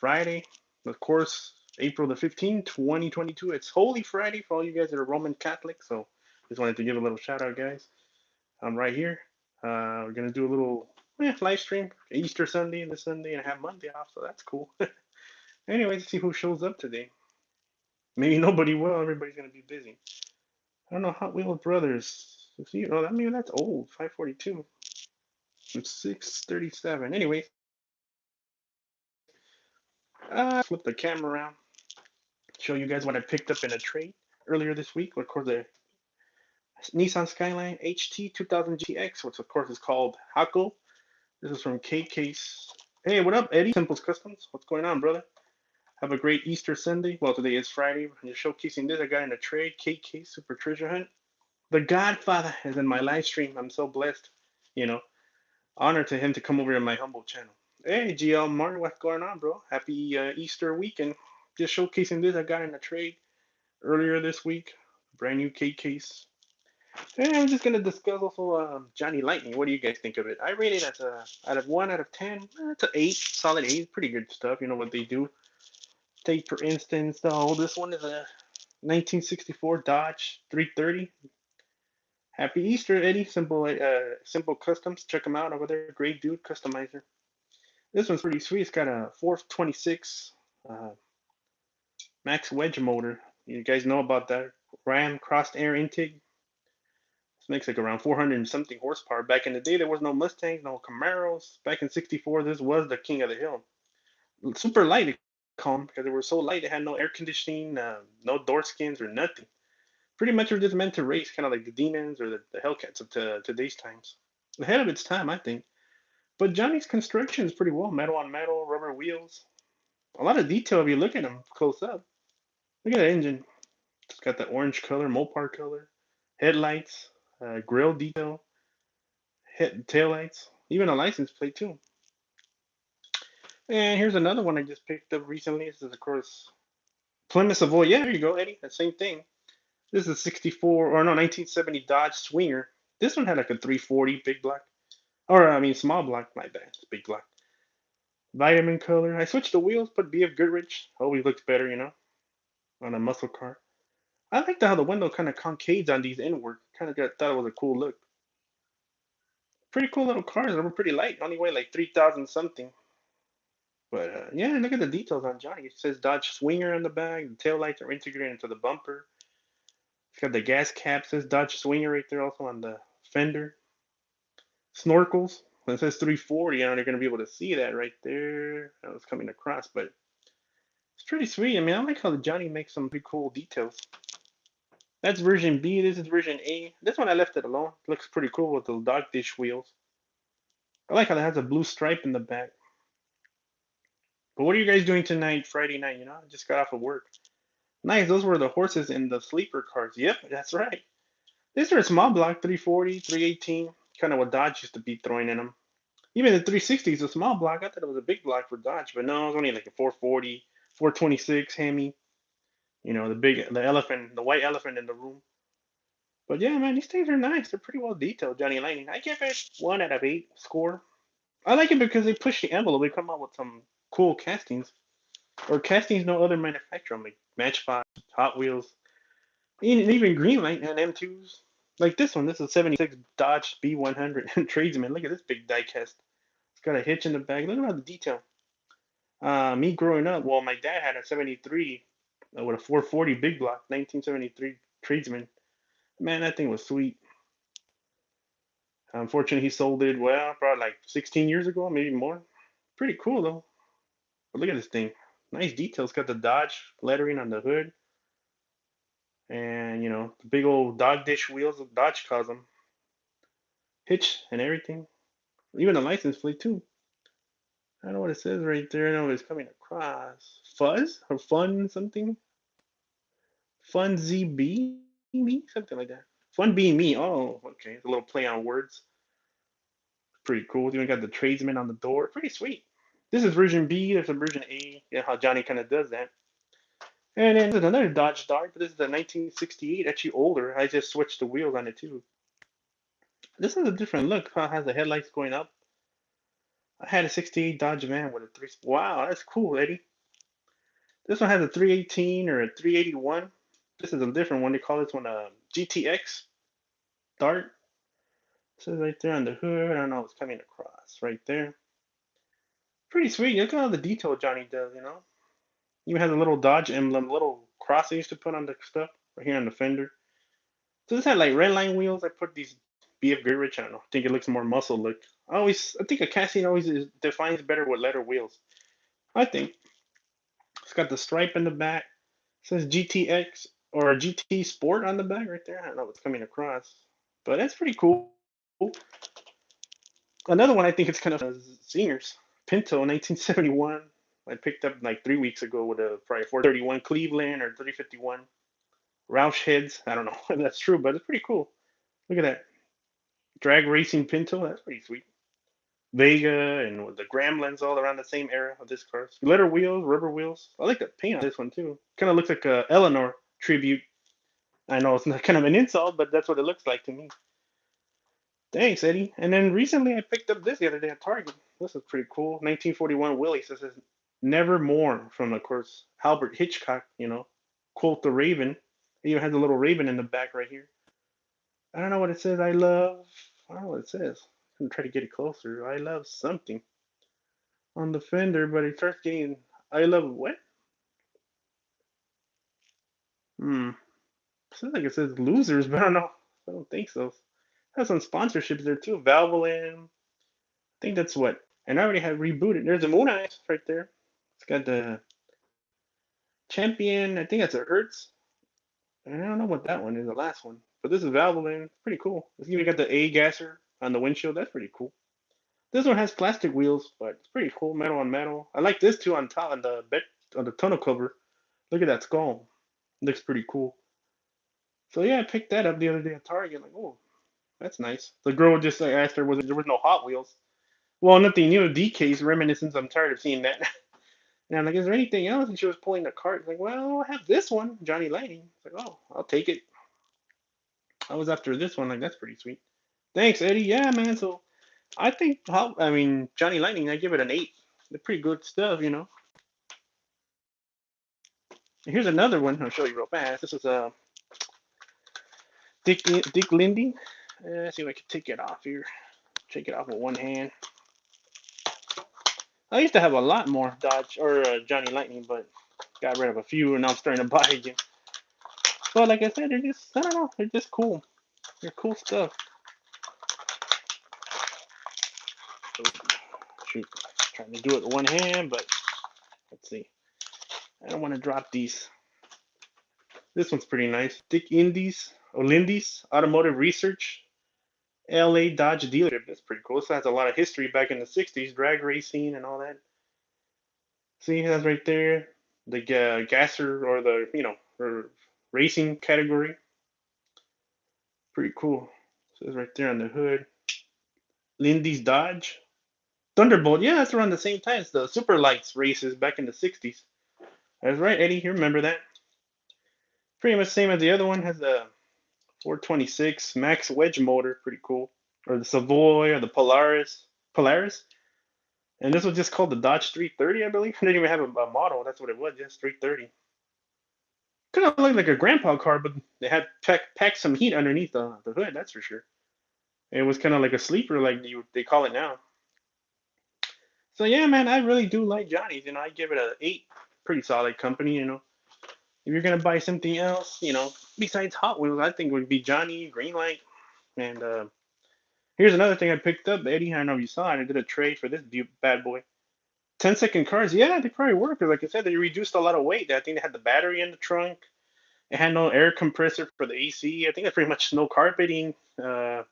Friday, of course, April the 15th, 2022. It's Holy Friday for all you guys that are Roman Catholic. So just wanted to give a little shout out, guys. I'm right here. We're gonna do a little live stream Easter Sunday and this Sunday, and I have Monday off, so that's cool. Anyway, let's see who shows up today. Maybe nobody will. Everybody's gonna be busy. I don't know. Hot Wheels Brothers. See, oh, that maybe that's old. 542. It's 637. Anyways, flip the camera around. Show you guys what I picked up in a trade earlier this week. Of course, the Nissan Skyline HT 2000 GX, which of course is called Hako. This is from K Case. Hey, what up, Eddie? Simples Customs. What's going on, brother? Have a great Easter Sunday. Well, today is Friday. I'm just showcasing this. I got in a trade. K Case Super Treasure Hunt. The Godfather is in my live stream. I'm so blessed. You know, honor to him to come over to my humble channel. Hey, GL Martin, what's going on, bro? Happy Easter weekend. Just showcasing this. I got in a trade earlier this week. Brand new K Case. And I'm just gonna discuss also Johnny Lightning. What do you guys think of it? I rate it as a out of 1 out of 10. It's an 8, solid 8. Pretty good stuff. You know what they do. Take for instance, this one is a 1964 Dodge 330. Happy Easter, Eddie. Simple Customs. Check them out over there. Great dude, customizer. This one's pretty sweet. It's got a 426 uh, max wedge motor. You guys know about that Ram crossed air intake. This makes like around 400 and something horsepower. Back in the day, there was no Mustangs, no Camaros. Back in '64, this was the king of the hill. Super light, they call them, because they were so light. It had no air conditioning, no door skins or nothing. Pretty much were just meant to race, kind of like the Demons or the Hellcats of today's times. Ahead of its time, I think. But Johnny's construction is pretty well. Metal on metal, rubber wheels. A lot of detail if you look at them close up. Look at that engine. It's got the orange color, Mopar color. Headlights, grill detail, tail lights, even a license plate too. And here's another one I just picked up recently. This is of course Plymouth Savoy. Yeah, there you go, Eddie. The same thing. This is a 64 or no 1970 Dodge Swinger. This one had like a 340 big block, or I mean small block. My bad, it's big block. Vitamin color. I switched the wheels, put BF Goodrich. Always looks better, on a muscle car. I like how the window kind of concaves on these inward. Kind of thought it was a cool look. Pretty cool little cars. They were pretty light. Only weigh like 3,000 something. But yeah, look at the details on Johnny. It says Dodge Swinger on the back. The tail lights are integrated into the bumper. It's got the gas cap. Says Dodge Swinger right there also on the fender. Snorkels. When it says 340, they're going to be able to see that right there. I was coming across, but it's pretty sweet. I mean, I like how Johnny makes some pretty cool details. That's version B. This is version A. This one I left it alone. Looks pretty cool with the dog dish wheels. I like how it has a blue stripe in the back. But what are you guys doing tonight, Friday night? I just got off of work. Nice. Those were the horses in the sleeper cars. Yep, that's right. These are a small block, 340, 318. Kind of what Dodge used to be throwing in them. Even the 360 is a small block. I thought it was a big block for Dodge, but no, it was only like a 440, 426 Hemi. The elephant, the white elephant in the room. But yeah, man, these things are nice. They're pretty well detailed, Johnny Lightning. I give it 1 out of 8 score. I like it because they push the envelope. They come out with some cool castings. Or castings no other manufacturer, like Matchbox, Hot Wheels, even Greenlight and M2s. Like this one, this is a 76 Dodge B100 Tradesman. Look at this big die cast. It's got a hitch in the back. Look at all the detail. Me growing up, well, my dad had a 73 with a 440 big block, 1973 Tradesman. Man, that thing was sweet. Unfortunately, he sold it, well, probably like 16 years ago, maybe more. Pretty cool, though. But look at this thing. Nice details. Got the Dodge lettering on the hood. And, the big old dog dish wheels of Dodge calls them. Hitch and everything. Even the license plate, too. I don't know what it says right there. I know it's coming across. Fuzz? Or Fun something? Fun ZB? Me? Something like that. Fun being me. Oh, okay. It's a little play on words. Pretty cool. Even got the tradesman on the door. Pretty sweet. This is version B. There's a version A. Yeah, how Johnny kind of does that. And then there's another Dodge Dart, but this is a 1968, actually older. I just switched the wheels on it too. This is a different look. How it has the headlights going up. I had a '68 Dodge van with a three. Wow, that's cool, Eddie. This one has a 318 or a 381. This is a different one. They call this one a GTX Dart. It says right there on the hood. I don't know what's coming across right there. Pretty sweet. Look at all the detail Johnny does, you know. Even has a little Dodge emblem, little cross they used to put on the stuff right here on the fender. So this had like red line wheels. I put these BF Goodrich. I don't know. I think it looks more muscle look. I think a casting always defines better with letter wheels. I think it's got the stripe in the back. It says GTX or GT Sport on the back right there. I don't know what's coming across, but that's pretty cool. Another one I think it's kind of seniors Pinto 1971. I picked up like 3 weeks ago with a probably 431 Cleveland or 351 Roush heads. I don't know if that's true, but it's pretty cool. Look at that drag racing Pinto. That's pretty sweet. Vega and with the Gremlins all around the same era of this car. Glitter wheels, rubber wheels. I like the paint on this one too. Kind of looks like a Eleanor tribute. I know it's not kind of an insult, but that's what it looks like to me. Thanks, Eddie. And then recently I picked up this the other day at Target. This is pretty cool. 1941 Willie. So it says Nevermore from, of course, Albert Hitchcock, you know. Quote the Raven. It even has a little raven in the back right here. I don't know what it says. I love. I don't know what it says. I'm gonna try to get it closer. I love something on the fender, but it starts getting. I love what? Hmm. It sounds like it says losers, but I don't know. I don't think so. It has some sponsorships there too. Valvoline. I think that's what. And I already have rebooted. There's a Moon Eyes right there. It's got the Champion. I think that's a Hertz. I don't know what that one is, the last one. But this is Valvoline. Pretty cool. It's even got the A gasser on the windshield. That's pretty cool. This one has plastic wheels, but it's pretty cool. Metal on metal. I like this too on top on the bed on the tonneau cover. Look at that skull. Looks pretty cool. So yeah, I picked that up the other day at Target. Like, oh, that's nice. The girl just asked her, was there was no Hot Wheels? Well, nothing new. DK's reminiscence. I'm tired of seeing that. And I'm like, is there anything else? And she was pulling the cart. Like, well, I have this one, Johnny Lightning. It's like, oh, I'll take it. I was after this one. Like, that's pretty sweet. Thanks, Eddie. Yeah, man. So I think how I mean Johnny Lightning. I give it an 8. They're pretty good stuff, you know. Here's another one. I'll show you real fast. This is a Dick Lindy. Let's see if I can take it off here. Take it off with one hand. I used to have a lot more Dodge or Johnny Lightning, but got rid of a few, and now I'm starting to buy again. But like I said, they're just I don't know, they're just cool. They're cool stuff. So, shoot, trying to do it with one hand, but let's see. I don't want to drop these. This one's pretty nice. Dick Indies, Lindy's Automotive Research, LA Dodge dealership. That's pretty cool. This has a lot of history back in the 60s, drag racing and all that. See, that's right there. The gasser or the, or racing category. Pretty cool. So it's right there on the hood. Lindy's Dodge. Thunderbolt. Yeah, that's around the same time as the Super Lights races back in the 60s. That's right, Eddie. You remember that. Pretty much same as the other one. Has the 426 Max Wedge motor. Pretty cool. Or the Savoy or the Polaris. Polaris. And this was just called the Dodge 330, I believe. They didn't even have a model. That's what it was, just 330. Kind of looked like a grandpa car, but they had packed some heat underneath the hood, that's for sure. It was kind of like a sleeper, like they call it now. So yeah, man, I really do like Johnny's. I give it a 8. Pretty solid company. If you're gonna buy something else, besides Hot Wheels, I think it would be Johnny Greenlight. And here's another thing I picked up, Eddie. I don't know if you saw it. I did a trade for this bad boy. 10-second cars, yeah, they probably work. 'Cause like I said, they reduced a lot of weight. I think they had the battery in the trunk. It had no air compressor for the AC. I think it's pretty much no carpeting, no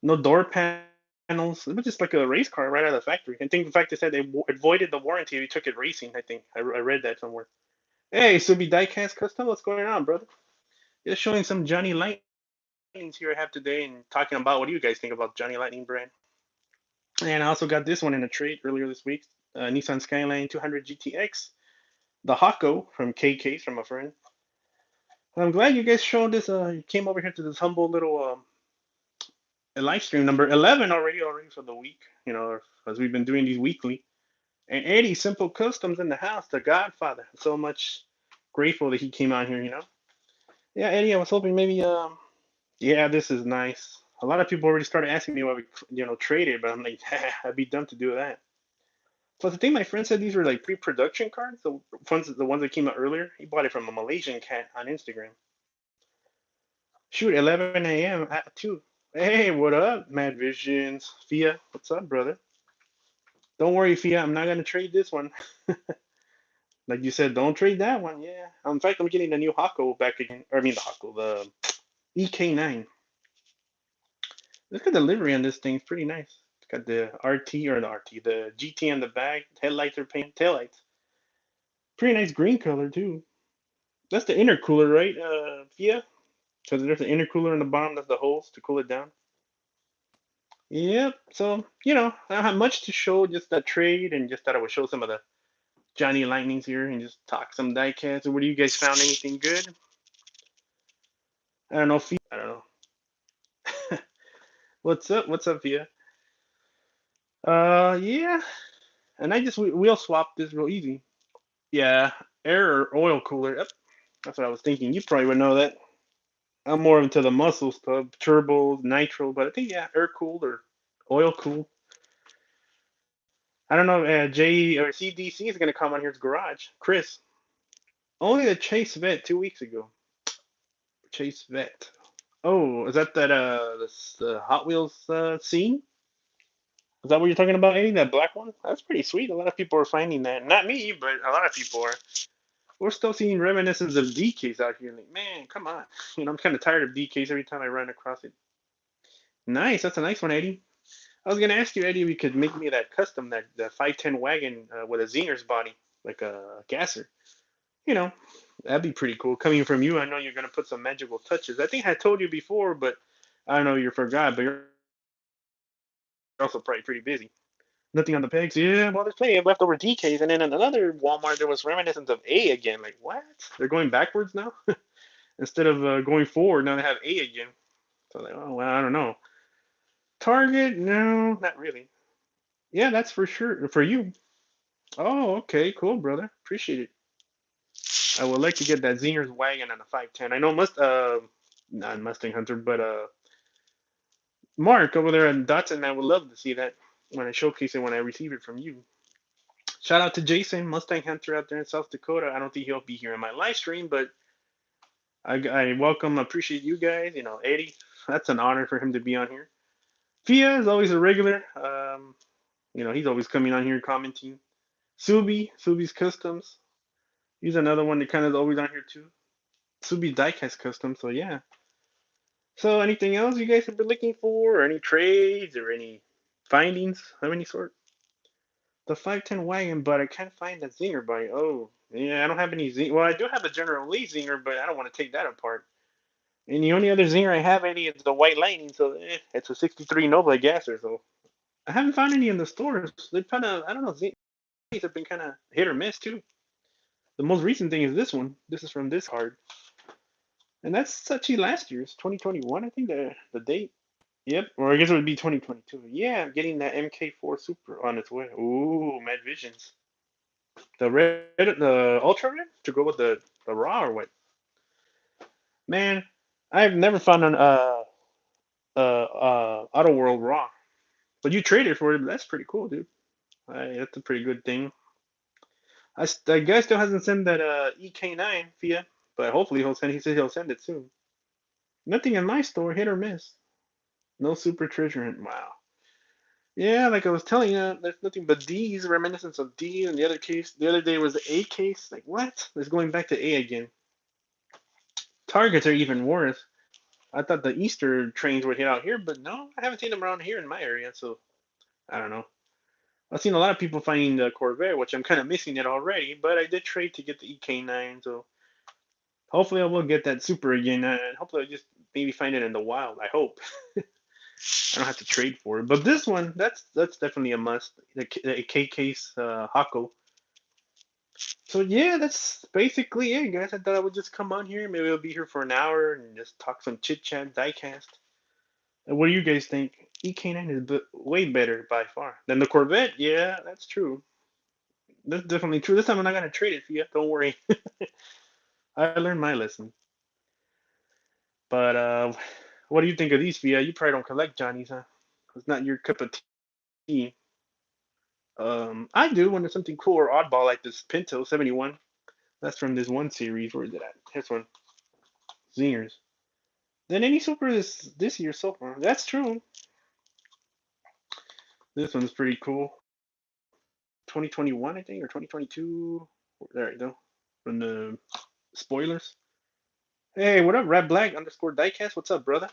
door panels. It was just like a race car right out of the factory. I think, in fact, they said it voided the warranty if you took it racing. I think I read that somewhere. Hey, Subi Diecast Custom, what's going on, brother? Just showing some Johnny Lightnings here I have today and talking about what do you guys think about Johnny Lightning brand. And I also got this one in a trade earlier this week. Nissan Skyline 200 GTX, the Hako from KK from a friend. I'm glad you guys showed this. You came over here to this humble little live stream number 11 already for the week. As we've been doing these weekly. And Eddie, Simple Customs in the house, the Godfather. So much grateful that he came out here, you know. Yeah, Eddie, I was hoping maybe yeah, this is nice. A lot of people already started asking me why we traded, but I'm like, I'd be dumb to do that. Plus, I think my friend said these were like pre-production cards, the ones that came out earlier. He bought it from a Malaysian cat on Instagram. Shoot, 11 a.m. at 2. Hey, what up, Mad Visions? Fia, what's up, brother? Don't worry, Fia, I'm not gonna trade this one. Like you said, don't trade that one. Yeah. In fact, I'm getting the new Hako back again. Or I mean the Hako, the EK9. Look at the livery on this thing. It's pretty nice. It's got the RT or the RT, the GT on the back. Headlights are painted. Taillights. Pretty nice green color too. That's the intercooler, right? Fia. So there's an intercooler in the bottom. That's the hose to cool it down. Yep. So I don't have much to show. Just that trade, and just thought I would show some of the Johnny Lightnings here, and just talk some diecast. What do you guys found? Anything good? I don't know. Fia. I don't know. What's up? What's up, Fia? Yeah. And I just wheel swap this real easy. Yeah. Air or oil cooler. Yep. That's what I was thinking. You probably would know that. I'm more into the muscle stuff, turbos, nitro, but I think yeah, air cooled or oil cooled. I don't know. J or CDC is gonna come on here's garage. Chris, only the Chase Vet 2 weeks ago. Chase Vet. Oh, is that the Hot Wheels scene? Is that what you're talking about, Eddie? That black one? That's pretty sweet. A lot of people are finding that. Not me, but a lot of people are. We're still seeing reminiscence of DKs out here. Like, man, come on. I'm kind of tired of DKs every time I run across it. Nice. That's a nice one, Eddie. I was gonna ask you, Eddie, if you could make me that custom, that 510 wagon with a Zinger's body, like a gasser. You know, that'd be pretty cool. Coming from you, I know you're gonna put some magical touches. I think I told you before, but I don't know you forgot. But you're also probably pretty busy. Nothing on the pegs. Yeah, well, there's plenty of leftover DKs. And then in another Walmart, there was reminiscence of A again. Like, what? They're going backwards now? Instead of going forward, now they have A again. So, like, oh, well, I don't know. Target? No, not really. Yeah, that's for sure. For you. Oh, okay. Cool, brother. Appreciate it. I would like to get that Zinger's wagon on a 510. I know not Mustang Hunter, but Mark over there at Dotson, I would love to see that when I showcase it when I receive it from you. Shout out to Jason, Mustang Hunter out there in South Dakota. I don't think he'll be here in my live stream, but I welcome, appreciate you guys. Eddie, that's an honor for him to be on here. Fia is always a regular. He's always coming on here commenting. Subi's Customs. He's another one that kind of always on here too. Subi Diecast Custom. So yeah. So anything else you guys have been looking for, or any trades, or any findings of any sort? The 510 wagon, but I can't find that Zinger body. Oh, yeah, I don't have any Zinger. Well, I do have a General Lee Zinger, but I don't want to take that apart. And the only other Zinger I have any is the White Lightning, so it's a 63 Nova gasser. So I haven't found any in the stores. They kind of, I don't know, Zingers have been kind of hit or miss too. The most recent thing is this one. This is from this card. And that's actually last year's, 2021, I think the date. Yep, or I guess it would be 2022. Yeah, I'm getting that MK4 Super on its way. Ooh, Mad Visions. The ultra red to go with the raw or what? Man, I've never found an Auto World raw, but you traded for it. That's pretty cool, dude. That's a pretty good thing. The guy still hasn't sent that EK9 Fia, but hopefully he'll send. He said he'll send it soon. Nothing in my store, hit or miss. No super treasure hunt. Wow. Yeah, like I was telling you, there's nothing but D's, reminiscence of D, and the other day was the A case. Like what? It's going back to A again. Targets are even worse. I thought the Easter trains would hit out here, but no, I haven't seen them around here in my area. So I don't know. I've seen a lot of people finding the Corvair, which I'm kind of missing it already. But I did trade to get the EK9, so hopefully I will get that Super again. And hopefully I just maybe find it in the wild. I hope. I don't have to trade for it. But this one, that's definitely a must. The K case Hako. So yeah, that's basically it, guys. I thought I would just come on here. Maybe I'll be here for an hour and just talk some chit chat, diecast. And what do you guys think? EK9 is way better by far than the Corvette. Yeah, that's true. That's definitely true. This time I'm not gonna trade it for you. Don't worry. I learned my lesson. But what do you think of these, Fia? You probably don't collect Johnnies, huh? It's not your cup of tea. I do when there's something cool or oddball like this Pinto 71. That's from this one series. Where is it at? This one, Zingers. Then any super this year so far. That's true. This one's pretty cool. 2021, I think, or 2022. There you go. From the spoilers. Hey, what up, Red Black underscore Diecast? What's up, brother?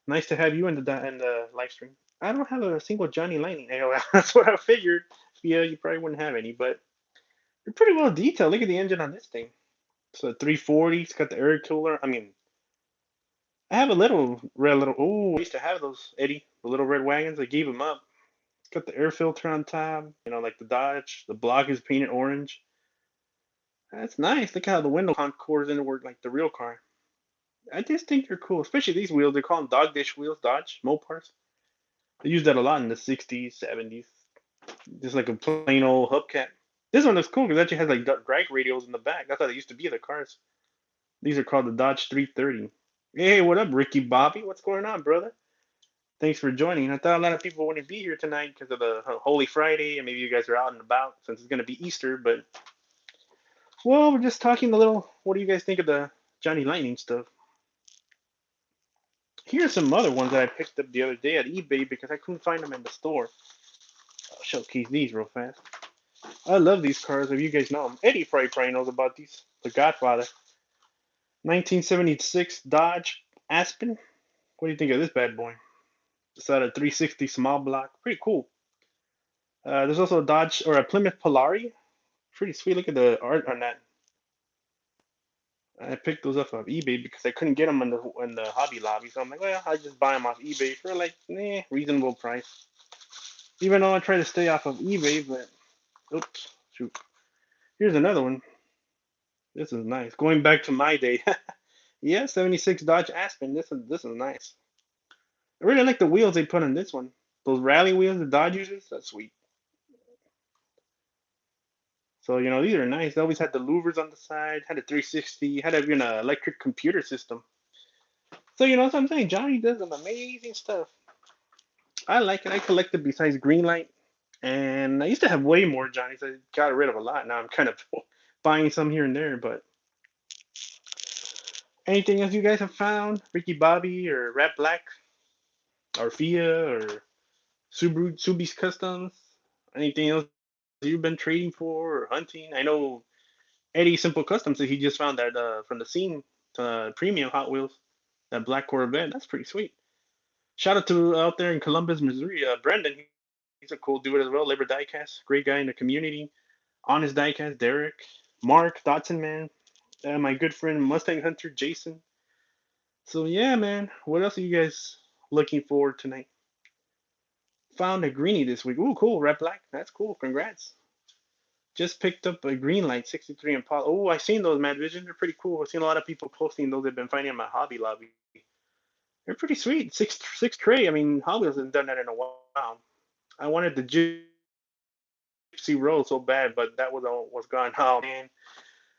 Nice to have you in the live stream. I don't have a single Johnny Lightning. That's what I figured. Yeah, you probably wouldn't have any, but they're pretty well detailed. Look at the engine on this thing. It's a 340. It's got the air cooler. I mean, I have a little red little. Oh, I used to have those, Eddie, the little red wagons. I gave them up. It's got the air filter on top. Like the Dodge. The block is painted orange. That's nice. Look how the window concours into work like the real car. I just think they're cool, especially these wheels. They call them dog dish wheels, Dodge Mopars. They used that a lot in the 60s, 70s. Just like a plain old hubcap. This one looks cool because it actually has like drag radials in the back. That's how they used to be the cars. These are called the Dodge 330. Hey, what up, Ricky Bobby? What's going on, brother? Thanks for joining. I thought a lot of people wouldn't be here tonight because of the Holy Friday, and maybe you guys are out and about since it's going to be Easter. But, well, we're just talking a little. What do you guys think of the Johnny Lightning stuff? Here's some other ones that I picked up the other day at eBay because I couldn't find them in the store. I'll showcase these real fast. I love these cars. If you guys know them, Eddie probably knows about these. The Godfather, 1976 Dodge Aspen. What do you think of this bad boy? It's at a 360 small block. Pretty cool. There's also a Dodge or a Plymouth Polari. Pretty sweet. Look at the art on that. I picked those up off eBay because I couldn't get them in the Hobby Lobby. So I'm like, well, I just buy them off eBay for like reasonable price. Even though I try to stay off of eBay, but oops, shoot. Here's another one. This is nice. Going back to my day. Yeah, 76 Dodge Aspen. This is nice. I really like the wheels they put on this one. Those rally wheels the Dodge uses. That's sweet. So these are nice. They always had the louvers on the side. Had a 360. Had even an electric computer system. So what I'm saying. Johnny does some amazing stuff. I like it. I collected besides Greenlight, and I used to have way more Johnnies. I got rid of a lot. Now I'm kind of buying some here and there. But anything else you guys have found? Ricky Bobby or Rat Black or Fia or Subi's Customs? Anything else you've been trading for or hunting? I know Eddie Simple Customs said he just found that from the scene premium Hot Wheels, that black Corvette. That's pretty sweet. Shout out to out there in Columbus, Missouri, Brendan. He's a cool dude as well. Labor Diecast, great guy in the community. Honest Diecast, Derek, Mark Dotson, man. My good friend Mustang Hunter Jason. So yeah, man. What else are you guys looking for tonight? Found a greenie this week. Ooh, cool. Red Black. That's cool. Congrats. Just picked up a green light 63 Impala. Oh, I seen those Mad Vision. They're pretty cool. I've seen a lot of people posting those. They've been finding in my Hobby Lobby. They're pretty sweet. Six tray. I mean, Hobby hasn't done that in a while. I wanted the Gypsy Roll so bad, but that was gone. Oh man.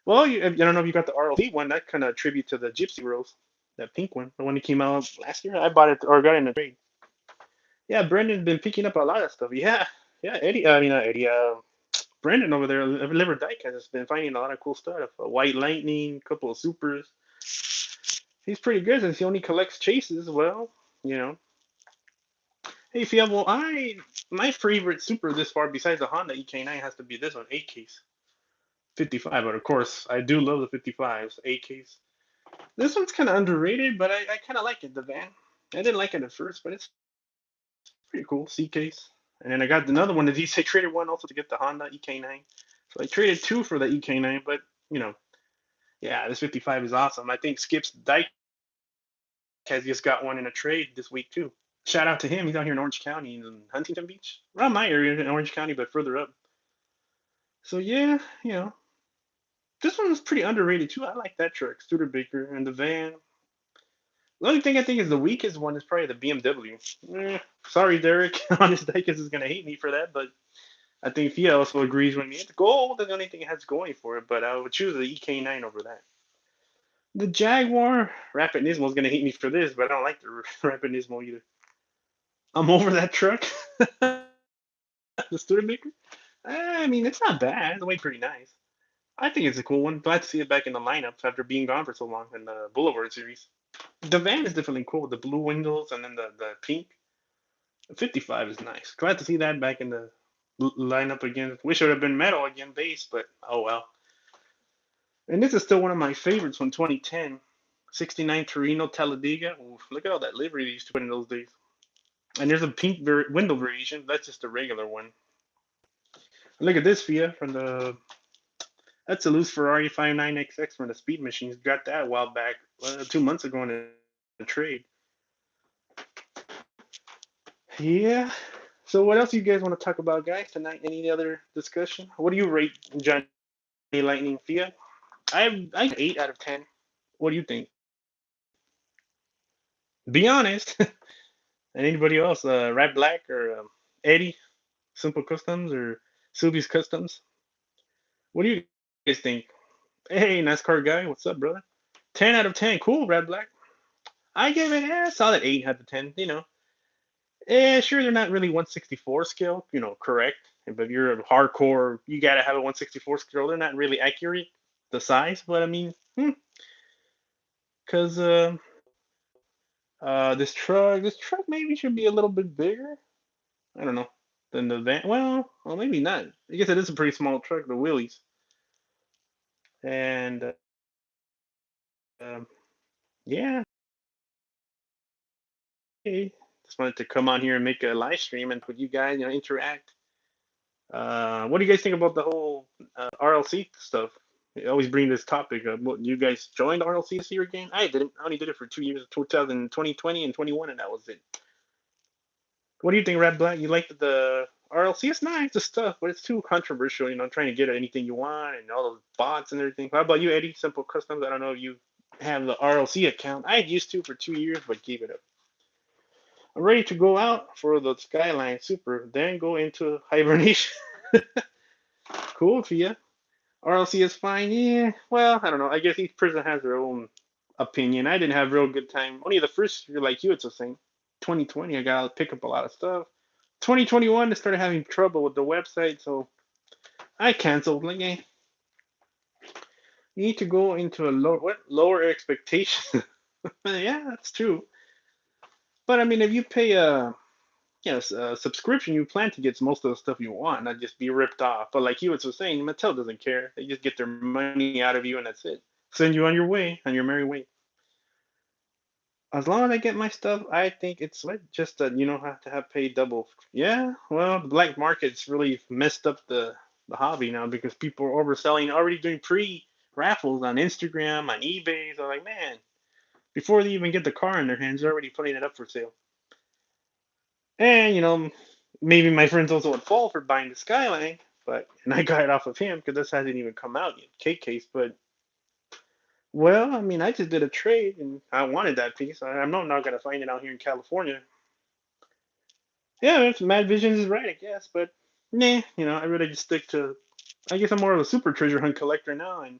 Well, I don't know if you got the RLC one. That kind of tribute to the Gypsy Rolls. That pink one, the one that came out last year. I bought it or got it in a trade. Yeah, Brendan's been picking up a lot of stuff. Yeah, yeah. Eddie. I mean, not Eddie. Brandon over there, Liver Dyke, has been finding a lot of cool stuff. A White Lightning, a couple of supers. He's pretty good since he only collects chases. Well, you know. Hey, Fiab, well, my favorite super this far, besides the Honda EK9, has to be this one, 8 case, 55. But of course, I do love the 55s, 8 case. This one's kind of underrated, but I kind of like it. The van. I didn't like it at first, but it's pretty cool. C case. And then I got another one, the I traded one also to get the Honda EK9. So I traded two for the EK9, but you know, yeah, this 55 is awesome. I think Skip's Dyke has just got one in a trade this week too. Shout out to him. He's out here in Orange County in Huntington Beach, around my area in Orange County, but further up. So yeah, this one was pretty underrated too. I like that truck, Studebaker, and the van. The only thing I think is the weakest one is probably the BMW. Sorry, Derek. Honest Dykes is gonna hate me for that, but I think Fia also agrees with me. It's gold. That's the only thing it has going for it, but I would choose the EK9 over that. The Jaguar Rapid Nismo is gonna hate me for this, but I don't like the Rapid Nismo either. I'm over that truck. The Studebaker. I mean, it's not bad. It's way pretty nice. I think it's a cool one. Glad to see it back in the lineup after being gone for so long in the Boulevard series. The van is definitely cool. The blue windows and then the pink. The 55 is nice. Glad to see that back in the lineup again. Wish it would have been metal again, base, but oh well. And this is still one of my favorites from 2010. 69 Torino Talladega. Oof, look at all that livery they used to put in those days. And there's a pink window variation. That's just a regular one. Look at this, Fia, from the. That's a loose Ferrari 59XX from the Speed Machines. Got that a while back, 2 months ago in a trade. Yeah. So what else do you guys want to talk about, guys, tonight? Any other discussion? What do you rate Johnny Lightning Fia? I 8 out of 10. What do you think? Be honest. And anybody else? Rat Black or Eddie, Simple Customs or Subi's Customs? What do you guys think? Hey, NASCAR guy, what's up, brother? 10 out of 10. Cool, Rat Black. I give it a solid 8 out of 10. Sure, they're not really 164 scale, correct. But if you're a hardcore, you gotta have a 164 scale. They're not really accurate, the size, but I mean, because this truck maybe should be a little bit bigger. I don't know than the van. Well, maybe not. I guess it is a pretty small truck, the wheelies, and um, yeah. Hey, just wanted to come on here and make a live stream and with you guys, interact. What do you guys think about the whole RLC stuff? I always bring this topic up. What, you guys joined RLC this year again? I didn't. I only did it for 2 years, 2020 and 21, and that was it. What do you think, Red Black? You like the RLC? It's nice, the stuff, but it's too controversial. Trying to get anything you want and all those bots and everything. How about you, Eddie? Simple Customs. I don't know if you have the RLC account. I used to for 2 years, but gave it up. I'm ready to go out for the Skyline Super, then go into hibernation. Cool, Fia. RLC is fine. Yeah, well, I don't know. I guess each person has their own opinion. I didn't have a real good time. Only the first year, like you, it's the same. 2020, I got to pick up a lot of stuff. 2021, I started having trouble with the website, so I canceled. Like, you need to go into a lower expectation. Yeah, that's true. But I mean, if you pay a subscription, you plan to get most of the stuff you want, not just be ripped off. But like you was saying, Mattel doesn't care. They just get their money out of you, and that's it. Send you on your way, on your merry way. As long as I get my stuff, I think it's like just that you don't have to have paid double. Yeah, well, the black market's really messed up the hobby now because people are overselling, already doing pre raffles on Instagram, on eBay. So like, man, before they even get the car in their hands, they're already putting it up for sale. And maybe my friends also would fall for buying the Skyline, but and I got it off of him because this hasn't even come out yet, Cake Case. But well, I mean, I just did a trade and I wanted that piece. I'm not gonna find it out here in California. Yeah, if Mad Visions is right, I guess. But nah, I really just stick to. I guess I'm more of a super treasure hunt collector now, and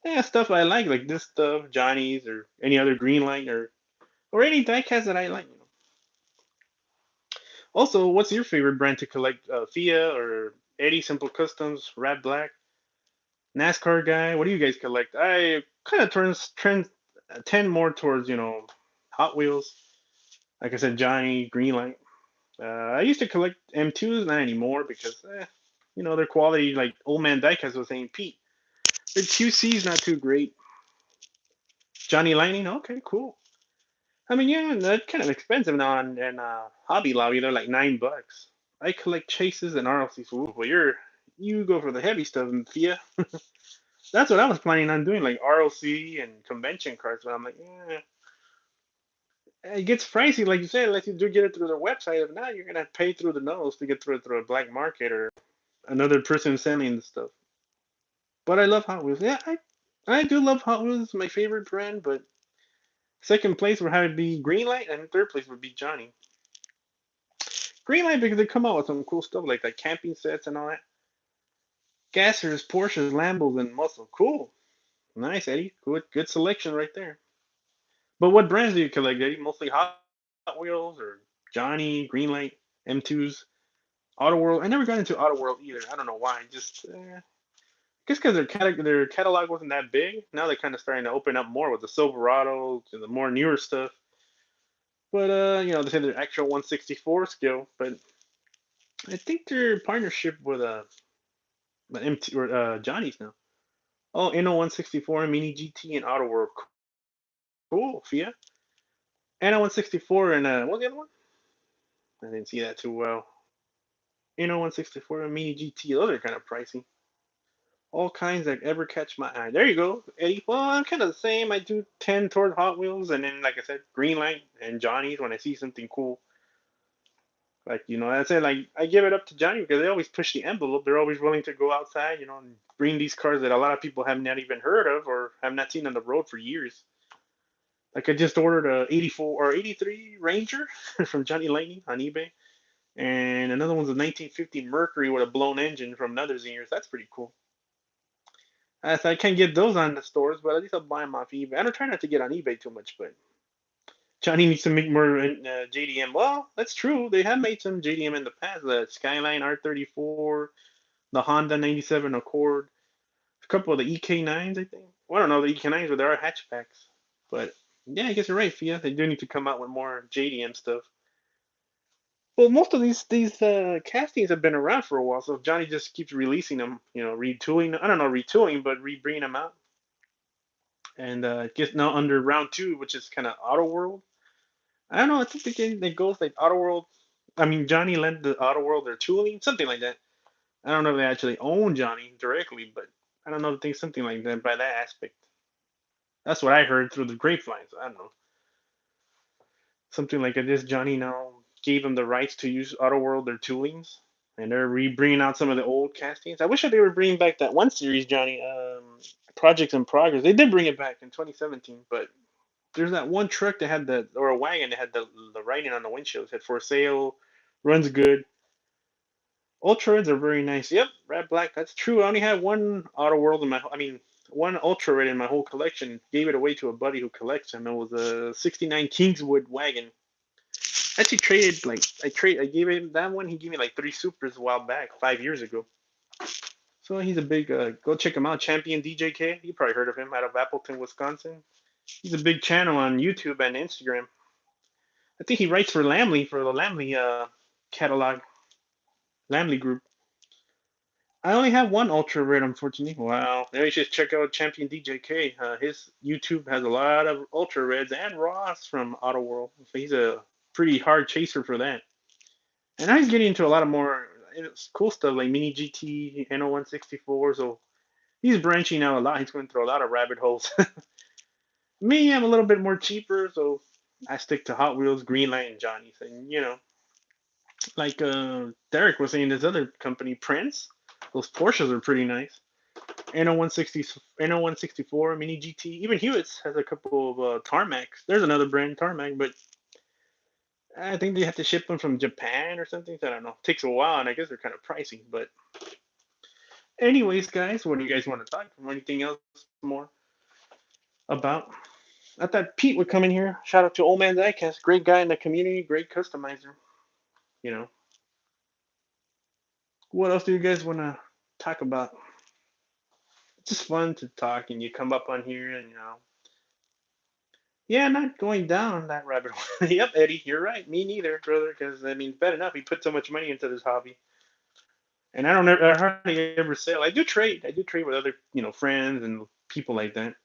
yeah, stuff I like this stuff, Johnny's or any other green light or any diecast that I like. Also, what's your favorite brand to collect? Fia or Eddie Simple Customs, Rat Black, NASCAR guy? What do you guys collect? I kind of tend more towards Hot Wheels. Like I said, Johnny Greenlight. I used to collect M2s, not anymore because their quality like Old Man Diecast was saying Pete. Their QC's not too great. Johnny Lightning, okay, cool. I mean, yeah, that's kind of expensive now and Hobby Lobby. They're like $9. I collect chases and RLCs. Ooh, well, you go for the heavy stuff, Fia. That's what I was planning on doing, like ROC and convention cards. But I'm like, it gets pricey, like you said, unless you do get it through their website. If not, you're gonna pay through the nose to get through a black market or another person selling the stuff. But I love Hot Wheels. Yeah, I do love Hot Wheels. It's my favorite brand. But second place would have to be Greenlight, and third place would be Johnny. Greenlight because they come out with some cool stuff like that camping sets and all that. Gassers, Porsches, Lambos, and muscle. Cool. Nice, Eddie. Good selection right there. But what brands do you collect, Eddie? Mostly Hot Wheels or Johnny, Greenlight, M2s, Auto World. I never got into Auto World either. I don't know why. Just guess because their catalog wasn't that big. Now they're kind of starting to open up more with the Silverado and the more newer stuff. But they say their actual 164 skill. But I think their partnership with MT or Johnny's now. Oh, NO 164, Mini GT, and Auto World. Cool, Fia. NO 164 and what's the other one? I didn't see that too well. NO 164 and Mini GT. Those are kind of pricey. All kinds that ever catch my eye. There you go, Eddie. Well, I'm kind of the same. I do tend toward Hot Wheels, and then, like I said, Greenlight and Johnny's when I see something cool. Like, I said, like, I give it up to Johnny because they always push the envelope. They're always willing to go outside, and bring these cars that a lot of people have not even heard of or have not seen on the road for years. Like, I just ordered a 84 or 83 Ranger from Johnny Lightning on eBay, and another one's a 1950 Mercury with a blown engine from another Zingers. That's pretty cool. I can't get those on the stores, but at least I'll buy them off eBay. I don't try not to get on eBay too much, but Johnny needs to make more JDM. Well, that's true. They have made some JDM in the past. The Skyline R34, the Honda 97 Accord, a couple of the EK9s, I think. Well, I don't know the EK9s, but there are hatchbacks. But yeah, I guess you're right, Fia. They do need to come out with more JDM stuff. Well, most of these castings have been around for a while, so if Johnny just keeps releasing them, retooling. I don't know retooling, but bringing them out, and I guess now under round two, which is kind of Auto World. I don't know. I think the game that goes like Auto World. I mean, Johnny lent the Auto World their tooling, something like that. I don't know if they actually own Johnny directly, but I don't know if they something like that by that aspect. That's what I heard through the grapevines. I don't know. Something like this. Johnny now gave them the rights to use Auto World their toolings, and they're bringing out some of the old castings. I wish that they were bringing back that one series, Johnny. Projects in Progress. They did bring it back in 2017, but there's that one truck that had or a wagon that had the writing on the windshield. It said for sale, runs good. Ultra Reds are very nice. Yep, red black. That's true. I only had one Auto World one Ultra Red in my whole collection. Gave it away to a buddy who collects them. It was a '69 Kingswood wagon. Actually traded I gave him that one. He gave me like 3 supers a while back, 5 years ago. So he's a big go check him out, Champion DJK. You probably heard of him out of Appleton, Wisconsin. He's a big channel on YouTube and Instagram. I think he writes for Lamley for the Lamley catalog, Lamley group. I only have one Ultra Red, unfortunately. Wow. Maybe you should check out Champion DJK. His YouTube has a lot of Ultra Reds and Ross from Auto World. So he's a pretty hard chaser for that. And now he's getting into a lot of more cool stuff like Mini GT, NO 164. So he's branching out a lot. He's going through a lot of rabbit holes. Me, I'm a little bit more cheaper, so I stick to Hot Wheels, Greenlight, and Johnny's. And like Derek was saying, this other company, Prince, those Porsches are pretty nice. NO 160, NO 164, Mini GT, even Hewitt's has a couple of Tarmacs. There's another brand, Tarmac, but I think they have to ship them from Japan or something. So I don't know. It takes a while, and I guess they're kind of pricey. But anyways, guys, what do you guys want to talk about? Anything else more about? I thought Pete would come in here. Shout out to Old Man Diecast. Great guy in the community. Great customizer. You know. What else do you guys want to talk about? It's just fun to talk, and you come up on here, and yeah, not going down that rabbit hole. Yep, Eddie, you're right. Me neither, brother. Because I mean, bad enough he put so much money into this hobby, and I hardly ever sell. I do trade. I do trade with other, friends and people like that.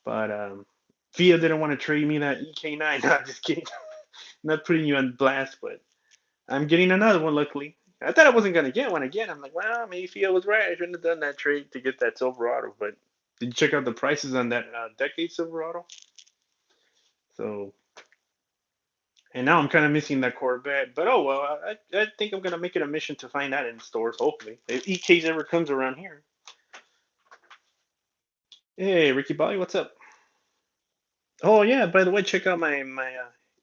But Fia didn't want to trade me that EK9. No, I'm just kidding. Not putting you on blast, but I'm getting another one. Luckily, I thought I wasn't gonna get one again. I'm like, well, maybe Fia was right. I shouldn't have done that trade to get that Silverado. But did you check out the prices on that decade Silverado? So, and now I'm kind of missing that Corvette. But oh well, I think I'm gonna make it a mission to find that in stores. Hopefully, if EKs ever comes around here. Hey, Ricky Bobby, what's up? Oh yeah, by the way, check out my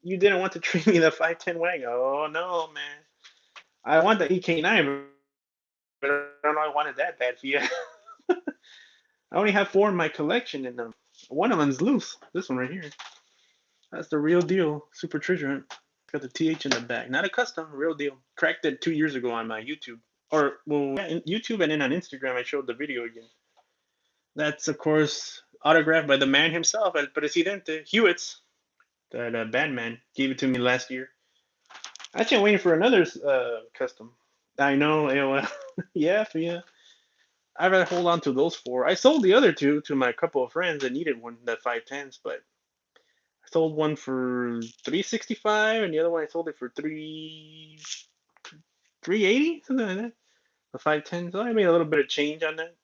you didn't want to trade me the 510 wagon. Oh no, man. I want the EK9, but I don't know I wanted that bad for you. I only have 4 in my collection, and one of them's loose. This one right here. That's the real deal. Super treasure hunt. It's got the TH in the back. Not a custom, real deal. Cracked it 2 years ago on my YouTube. Or, well, yeah, YouTube and then on Instagram, I showed the video again. That's, of course, autographed by the man himself, El Presidente Hewitts. That Batman gave it to me last year. Actually, I'm waiting for another custom. I know, AOL. Yeah, yeah. I'd rather hold on to those 4. I sold the other 2 to my couple of friends that needed one, that 510s, but I sold one for 365, and the other one I sold it for 380, something like that. The 510. So I made a little bit of change on that.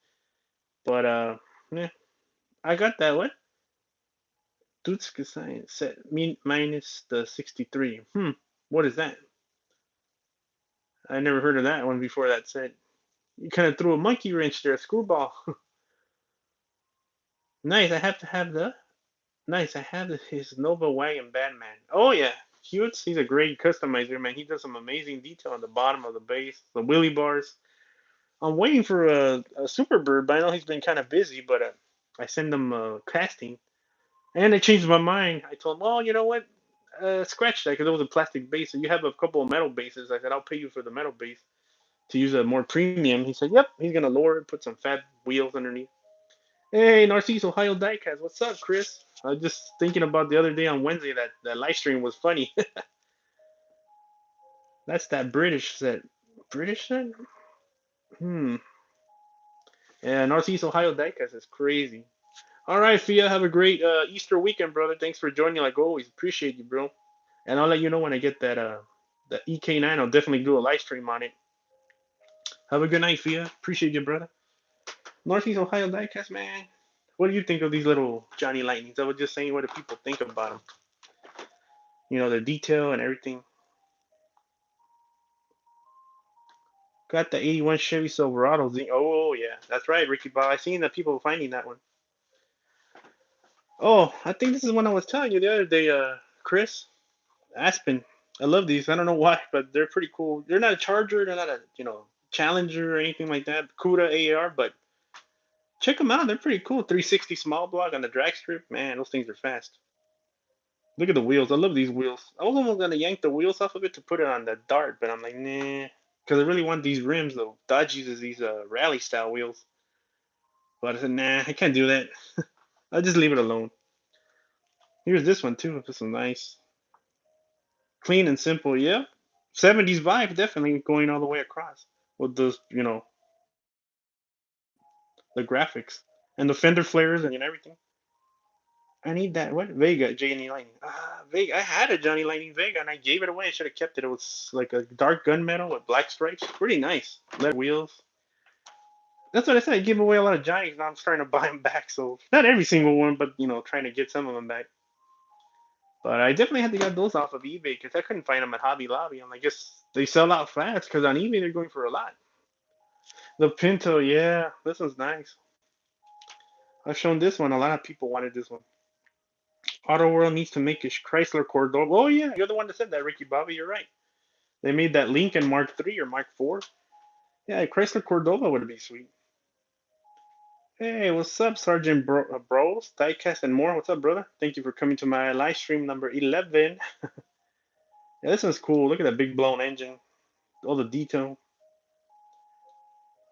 But yeah, I got that one. Dutska science set minus the 63. What is that? I never heard of that one before that set. You kind of threw a monkey wrench there, a screwball. Nice. I have to have the Nice. I have his Nova Wagon Batman. Oh yeah, he's a great customizer, man. He does some amazing detail on the bottom of the base, the wheelie bars. I'm waiting for a Super Bird, but I know he's been kind of busy. But I send him casting, and I changed my mind. I told him, well, you know what? Scratch that because it was a plastic base. So you have a couple of metal bases. I said, I'll pay you for the metal base to use a more premium. He said, yep. He's gonna lower it, put some fat wheels underneath. Hey, Narcisse Ohio Diecast. What's up, Chris? I was just thinking about the other day on Wednesday that live stream was funny. That's that British set. British set? Hmm. Yeah, Northeast Ohio Diecast is crazy. All right, Fia, have a great Easter weekend, brother. Thanks for joining like always. Appreciate you, bro. And I'll let you know when I get that the EK9. I'll definitely do a live stream on it. Have a good night, Fia. Appreciate you, brother. Northeast Ohio Diecast, man. What do you think of these little Johnny Lightnings? I was just saying, what do people think about them? You know, the detail and everything. Got the 81 Chevy Silverado. Oh, yeah. That's right, Ricky Bob. I seen that people finding that one. Oh, I think this is one I was telling you the other day, Chris. Aspen. I love these. I don't know why, but they're pretty cool. They're not a Charger. They're not a, Challenger or anything like that. CUDA AR, but check them out. They're pretty cool. 360 small block on the drag strip. Man, those things are fast. Look at the wheels. I love these wheels. I was almost gonna yank the wheels off of it to put it on the Dart, but I'm like, nah, because I really want these rims though. Dodge uses these rally style wheels, but I said, nah, I can't do that. I'll just leave it alone. Here's this one too. This is nice, clean and simple. Yeah, 70s vibe definitely going all the way across with those, the graphics and the fender flares and everything. I need that. What Vega? Johnny Lightning. Vega. I had a Johnny Lightning Vega and I gave it away. I should have kept it. It was like a dark gunmetal with black stripes. Pretty nice. Leather wheels. That's what I said. I give away a lot of Johnnies. Now I'm starting to buy them back. So not every single one, but trying to get some of them back. But I definitely had to get those off of eBay because I couldn't find them at Hobby Lobby. I'm like, just they sell out fast because on eBay they're going for a lot. The Pinto, yeah, this one's nice. I've shown this one. A lot of people wanted this one. Auto World needs to make a Chrysler Cordoba. Oh yeah, you're the one that said that, Ricky Bobby. You're right. They made that Lincoln Mark III or Mark IV. Yeah, Chrysler Cordoba would be sweet. Hey, what's up, Sergeant Bros, Diecast, and more? What's up, brother? Thank you for coming to my live stream number 11. Yeah, this one's cool. Look at that big blown engine, all the detail.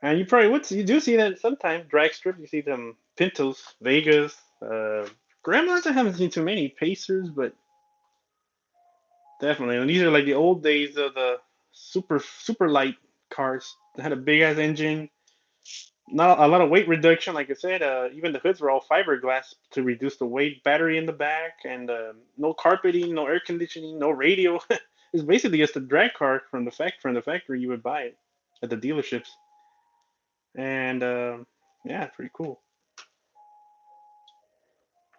And you do see that sometimes drag strip. You see them Pintos, Vegas, Grandmas. I haven't seen too many Pacers, but definitely. And these are like the old days of the super light cars. They had a big ass engine, not a lot of weight reduction. Like I said, even the hoods were all fiberglass to reduce the weight. Battery in the back, and no carpeting, no air conditioning, no radio. It's basically just a drag car from the factory. You would buy it at the dealerships, and yeah, it's pretty cool.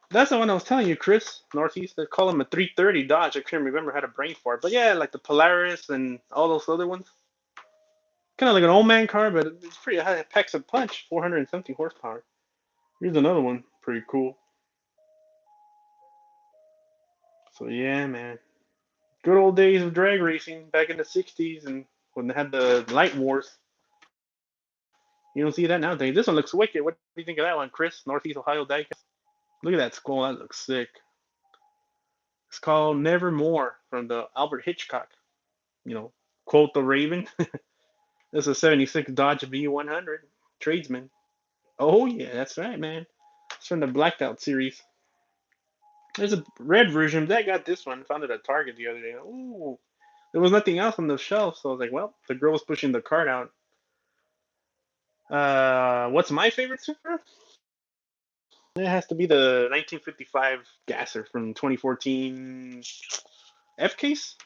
That's the one I was telling you, Chris. Northeast, they call them a 330 Dodge. I couldn't remember how to brain for it, but yeah, like the Polaris and all those other ones. Kind of like an old man car, but it's pretty high. It packs a punch, 400 and something horsepower. Here's another one, pretty cool. So yeah, man. Good old days of drag racing back in the '60s, and when they had the light wars. You don't see that nowadays. This one looks wicked. What do you think of that one, Chris? Northeast Ohio diecast. Look at that skull. That looks sick. It's called Nevermore from the Albert Hitchcock. You know, quote the Raven. This is a '76 Dodge V100 Tradesman. Oh yeah, that's right, man. It's from the Blacked Out series. There's a red version, but I got this one. Found it at Target the other day. Ooh, there was nothing else on the shelf, so I was like, well, the girl was pushing the cart out. What's my favorite Supra? It has to be the 1955 Gasser from 2014 F case.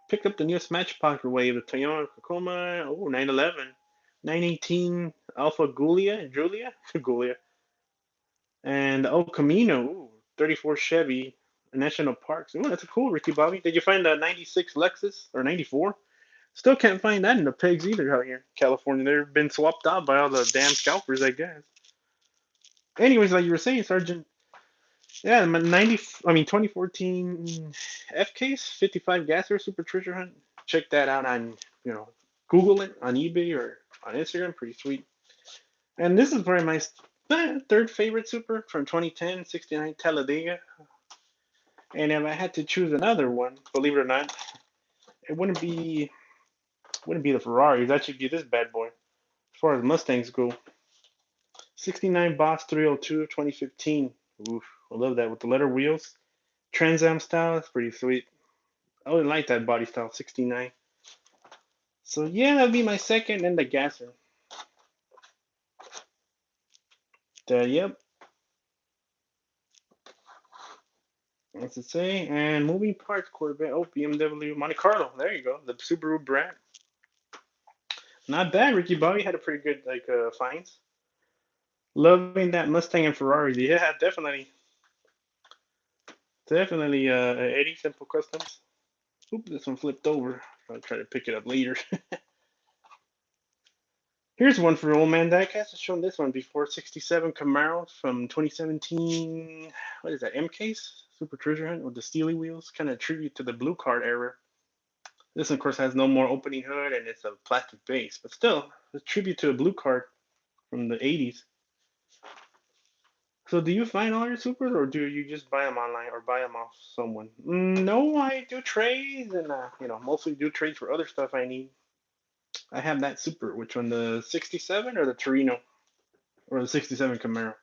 Picked up the newest Matchbox Wave, the Toyota Tacoma, 911, 918 Alpha Julia, Gulia, and the El Camino, 34 Chevy, National Parks. Ooh, that's a cool Ricky Bobby. Did you find the 96 Lexus or 94? Still can't find that in the pegs either out here in California. They've been swapped out by all the damn scalpers, I guess. Anyways, like you were saying, Sergeant, yeah, 2014 F case, 55 gasser Super Treasure Hunt. Check that out on, Google it on eBay or on Instagram. Pretty sweet. And this is probably my third favorite Super from 2010, 69 Talladega. And if I had to choose another one, believe it or not, it wouldn't be the Ferrari. It'd actually be this bad boy. As far as Mustangs go, 69 Boss 302 2015. Oof, I love that with the letter wheels. Trans Am style, that's pretty sweet. I really like that body style, 69. So yeah, that'd be my second, and the Gasser. Yep, what's it say? And moving parts, Corvette, BMW, Monte Carlo. There you go, the Subaru Brat. Not bad, Ricky Bobby had a pretty good finds. Loving that Mustang and Ferrari. Yeah, definitely. Eddie Simple Customs. Oop, this one flipped over. I'll try to pick it up later. Here's one for old man diecast. I've shown this one before. 67 Camaro from 2017. What is that? M case? Super Treasure Hunt with the steely wheels. Kind of tribute to the blue card era. This, of course, has no more opening hood and it's a plastic base, but still, a tribute to a blue card from the 80s. So, do you find all your supers, or do you just buy them online or buy them off someone? No, I do trades, and mostly do trades for other stuff I need. I have that super. Which one, the '67 or the Torino, or the '67 Camaro?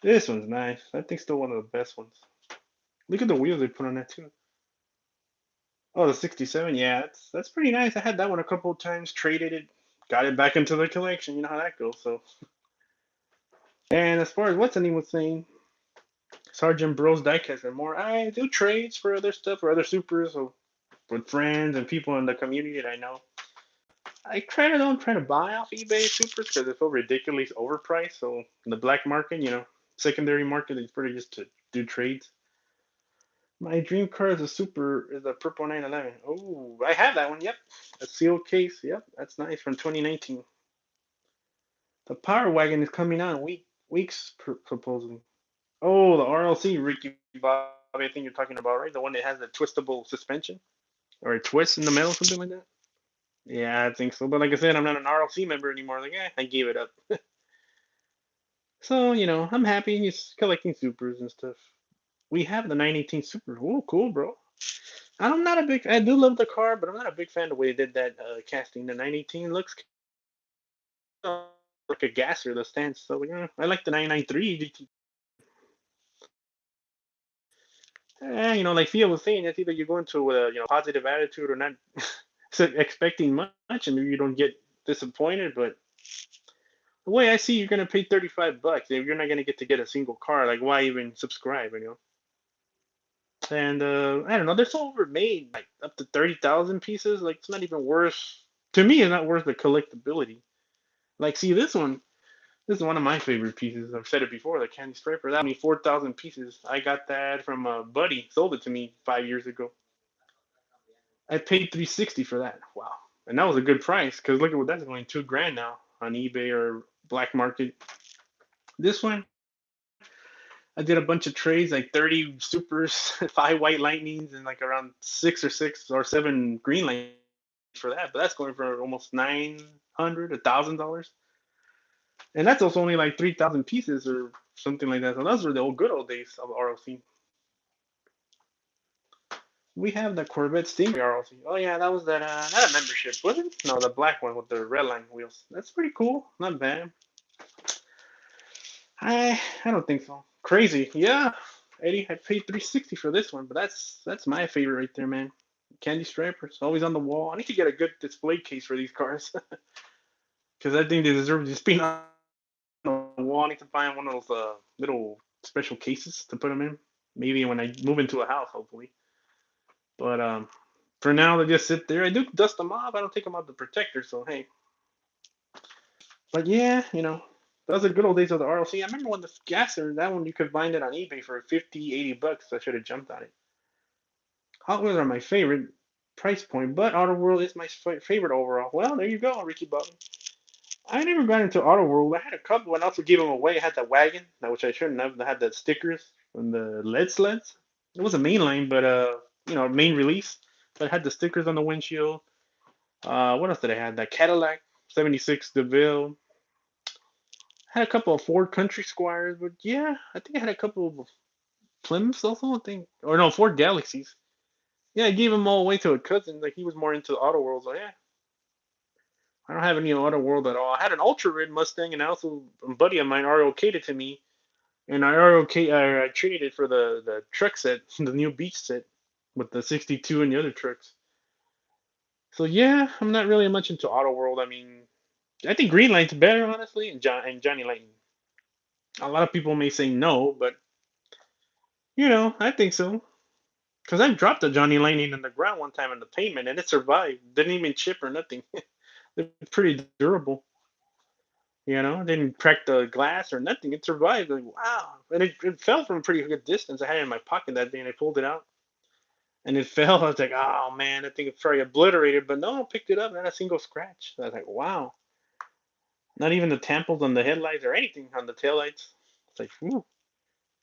This one's nice. I think still one of the best ones. Look at the wheels they put on that too. Oh, the '67. Yeah, that's pretty nice. I had that one a couple of times. Traded it, got it back into the collection. You know how that goes. So, and as far as what's the name was saying, Sergeant Bros diecast and more. I do trades for other stuff or other supers or with friends and people in the community that I know. I don't try to buy off eBay supers because it's so ridiculously overpriced. So in the black market, secondary market, it's pretty just to do trades. My dream car is a purple 911. Oh, I have that one. Yep, a sealed case. Yep, that's nice from 2019. The Power Wagon is coming out in weeks supposedly. Oh, the RLC Ricky Bobby, I think you're talking about, right? The one that has the twistable suspension or a twist in the middle, something like that. Yeah, I think so. But like I said, I'm not an RLC member anymore. Like, I gave it up. So, I'm happy he's collecting supers and stuff. We have the 918 Super. Oh, cool, bro. I do love the car, but I'm not a big fan of the way they did that casting. The 918 looks like a gasser, the stance. So, I like the 993. Like Theo was saying, it's either you go into a positive attitude or not expecting much, and maybe you don't get disappointed. But the way I see, you're gonna pay $35 if you're not gonna get a single car. Like, why even subscribe? And I don't know, they're so overmade, like up to 30,000 pieces. Like, it's not even worth to me. It's not worth the collectability. Like, see this one. This is one of my favorite pieces. I've said it before. The Candy Striper. That only 4,000 pieces. I got that from a buddy. Sold it to me 5 years ago. I paid 360 for that. Wow, and that was a good price because look at what that's going, 2 grand now on eBay or black market. This one, I did a bunch of trades, like 30 supers, 5 white lightnings, and like around 6 or 7 green lightnings for that. But that's going for almost 900, $1,000, and that's also only like 3,000 pieces or something like that. So those were the old good old days of RLC. We have the Corvette Stingray RLC. Oh yeah, that was that. Not a membership, was it? No, the black one with the red line wheels. That's pretty cool. Not bad. I don't think so. Crazy. Yeah, Eddie, I paid 360 for this one, but that's my favorite right there, man. Candy stripers, always on the wall. I need to get a good display case for these cars because I think they deserve just being on the wall. I need to find one of those little special cases to put them in. Maybe when I move into a house, hopefully. But for now, they just sit there. I do dust them off. I don't take them out the protector, so hey. But yeah, those are good old days of the RLC. I remember when the gasser, that one you could find it on eBay for 50, $80. I should have jumped on it. Hot Wheels are my favorite price point, but Auto World is my favorite overall. Well, there you go, Ricky Bobby. I never got into Auto World. I had a couple, and also gave them away. I had the Wagon, which I shouldn't have. I had the stickers and the lead sleds. It was a mainline, but main release. But it had the stickers on the windshield. What else did I have? That Cadillac 76 DeVille. Had a couple of Ford Country Squires, but yeah, I think I had a couple of Plymouths also. I think, or no, Ford Galaxies. Yeah, I gave them all away to a cousin. Like he was more into Auto World. So yeah, I don't have any Auto World at all. I had an Ultra Red Mustang, and also a buddy of mine ROK'd it to me, and I traded it for the truck set, the new Beach set with the 62 and the other trucks. So yeah, I'm not really much into Auto World. I mean, I think Greenlight's better, honestly, and Johnny Lightning. A lot of people may say no, but I think so. Because I dropped a Johnny Lightning in the ground one time in the pavement, and it survived. Didn't even chip or nothing. They're pretty durable. Didn't crack the glass or nothing. It survived. Like, wow. And it fell from a pretty good distance. I had it in my pocket that day, and I pulled it out, and it fell. I was like, oh man, I think it's probably obliterated. But no, I picked it up, not a single scratch. I was like, wow. Not even the tampons on the headlights or anything on the taillights. It's like, whew.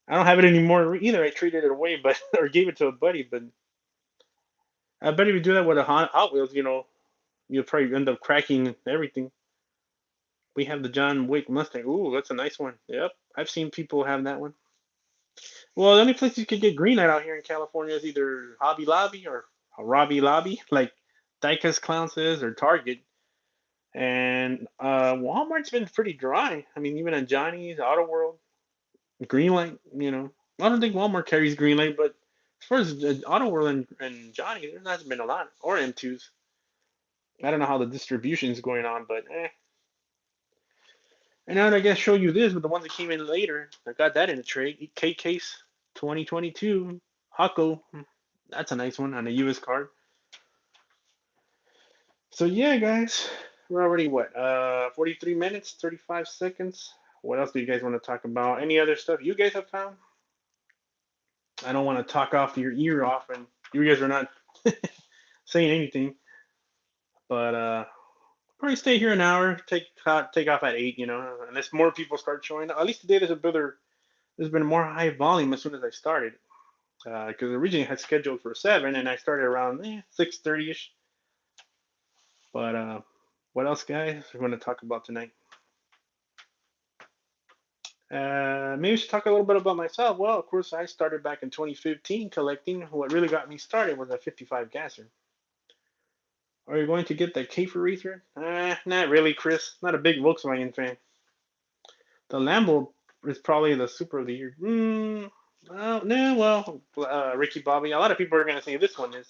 I don't have it anymore either. I traded it away, but or gave it to a buddy. But I bet if you do that with a Hot Wheels, you'll probably end up cracking everything. We have the John Wick Mustang. Ooh, that's a nice one. Yep, I've seen people have that one. Well, the only place you could get green light out here in California is either Hobby Lobby or Robbie Lobby, like Dyke's Clown says, or Target. And Walmart's been pretty dry. I mean, even at Johnny's, Auto World, green light. I don't think Walmart carries green light, but as far as Auto World and Johnny, there hasn't been a lot, or M2s. I don't know how the distribution is going on, but eh. And now I guess show you this with the ones that came in later. I got that in a trade. K Case 2022 Hako. That's a nice one on a US card. So yeah, guys, we're already what 43 minutes, 35 seconds. What else do you guys want to talk about? Any other stuff you guys have found? I don't want to talk off your ear off, and you guys are not saying anything. But probably stay here an hour. Take off at 8. Unless more people start showing up. At least today there's been more high volume as soon as I started. Because originally I had scheduled for 7, and I started around 6:30 ish. But what else, guys? We're going to talk about tonight. Maybe we should talk a little bit about myself. Well, of course, I started back in 2015 collecting. What really got me started was a 55 gasser. Are you going to get the K for Racer? Not really, Chris. Not a big Volkswagen fan. The Lambo is probably the Super of the Year. Well, no, well, Ricky Bobby. A lot of people are going to say this one is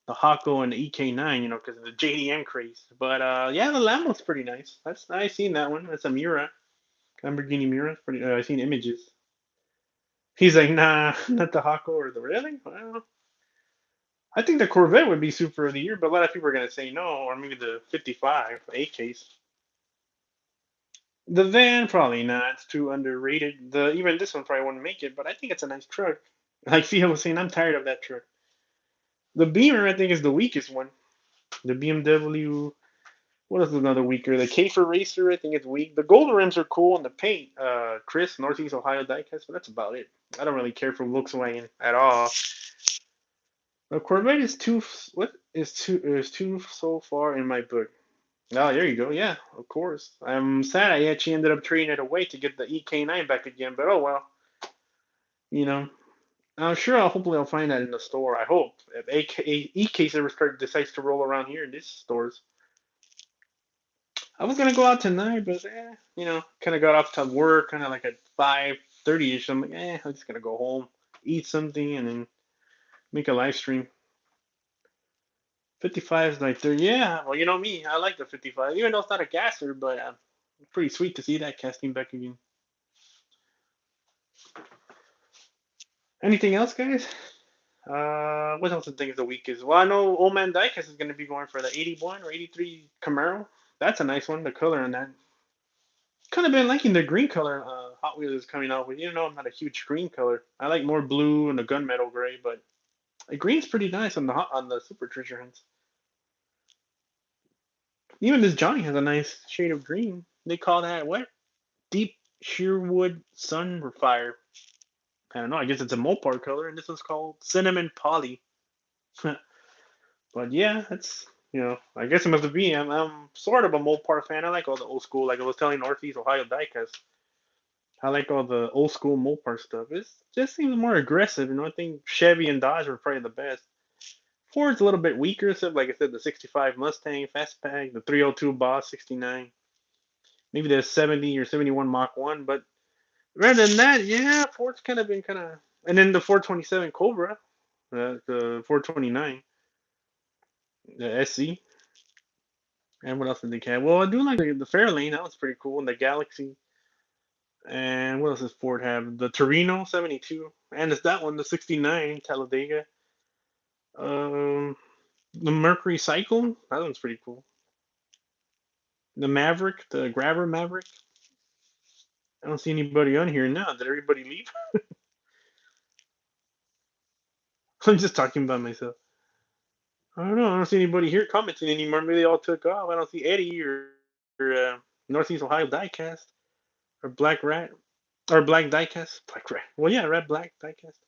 the Hako and the EK9, because of the JDM craze. But yeah, the Lambo's pretty nice. I've seen that one. That's a Miura, Lamborghini Miura. Pretty. I've seen images. He's like, nah, not the Hako or the really. Well, I think the Corvette would be Super of the Year, but a lot of people are going to say no, or maybe the 55 A case. The van probably not. It's too underrated. Even this one probably wouldn't make it, but I think it's a nice truck. Like Theo was saying, I'm tired of that truck. The Beamer I think is the weakest one. The BMW. What is another weaker? The Kafer Racer, I think it's weak. The Golden Rims are cool, and the paint, Chris, Northeast Ohio diecast, but that's about it. I don't really care for Volkswagen at all. The Corvette is two. What is two so far in my book? Oh, there you go. Yeah, of course. I'm sad I actually ended up trading it away to get the EK9 back again, but oh well. You know, I'm sure. Hopefully, I'll find that in the store. I hope if EK ever decides to roll around here in these stores. I was gonna go out tonight, but kind of got off to work, kind of like at 5:30 ish. I'm like, I'm just gonna go home, eat something, and then make a live stream. 55 is like there. Yeah, well, you know me, I like the 55, even though it's not a gasser, but pretty sweet to see that casting back again. Anything else, guys? What else I think is the weakest? Well, I know Old Man Diecast is gonna be going for the 81 or 83 Camaro. That's a nice one. The color on that. Kind of been liking the green color Hot Wheels is coming out with. You know, I'm not a huge green color. I like more blue and the gunmetal gray, but the green's pretty nice on the Super Treasure Hunts. Even this Johnny has a nice shade of green. They call that what? Deep Sheerwood Sunfire. I don't know. I guess it's a Mopar color, and this one's called Cinnamon Poly. But yeah, that's I guess it must be. I'm sort of a Mopar fan. I like all the old school. Like I was telling Northeast Ohio Diecast, I like all the old school Mopar stuff. It just seems more aggressive. I think Chevy and Dodge were probably the best. Ford's a little bit weaker, so like I said, the 65 Mustang Fastback, the 302 Boss 69, maybe the 70 or 71 Mach 1. But rather than that, yeah, Ford's kind of been kind of. And then the 427 Cobra, the 429, the SC. And what else did they have? Well, I do like the Fairlane. That was pretty cool. And the Galaxy. And what else does Ford have? The Torino 72. And it's that one, the 69 Talladega. Um, the Mercury Cycle. That one's pretty cool. The Maverick, the Grabber Maverick. I don't see anybody on here now. Did everybody leave? I'm just talking about myself. I don't know. I don't see anybody here commenting anymore. Maybe they all took off. I don't see Eddie or Northeast Ohio Diecast or Black Rat or Black Diecast. Black Rat. Well, yeah, Red Black Diecast.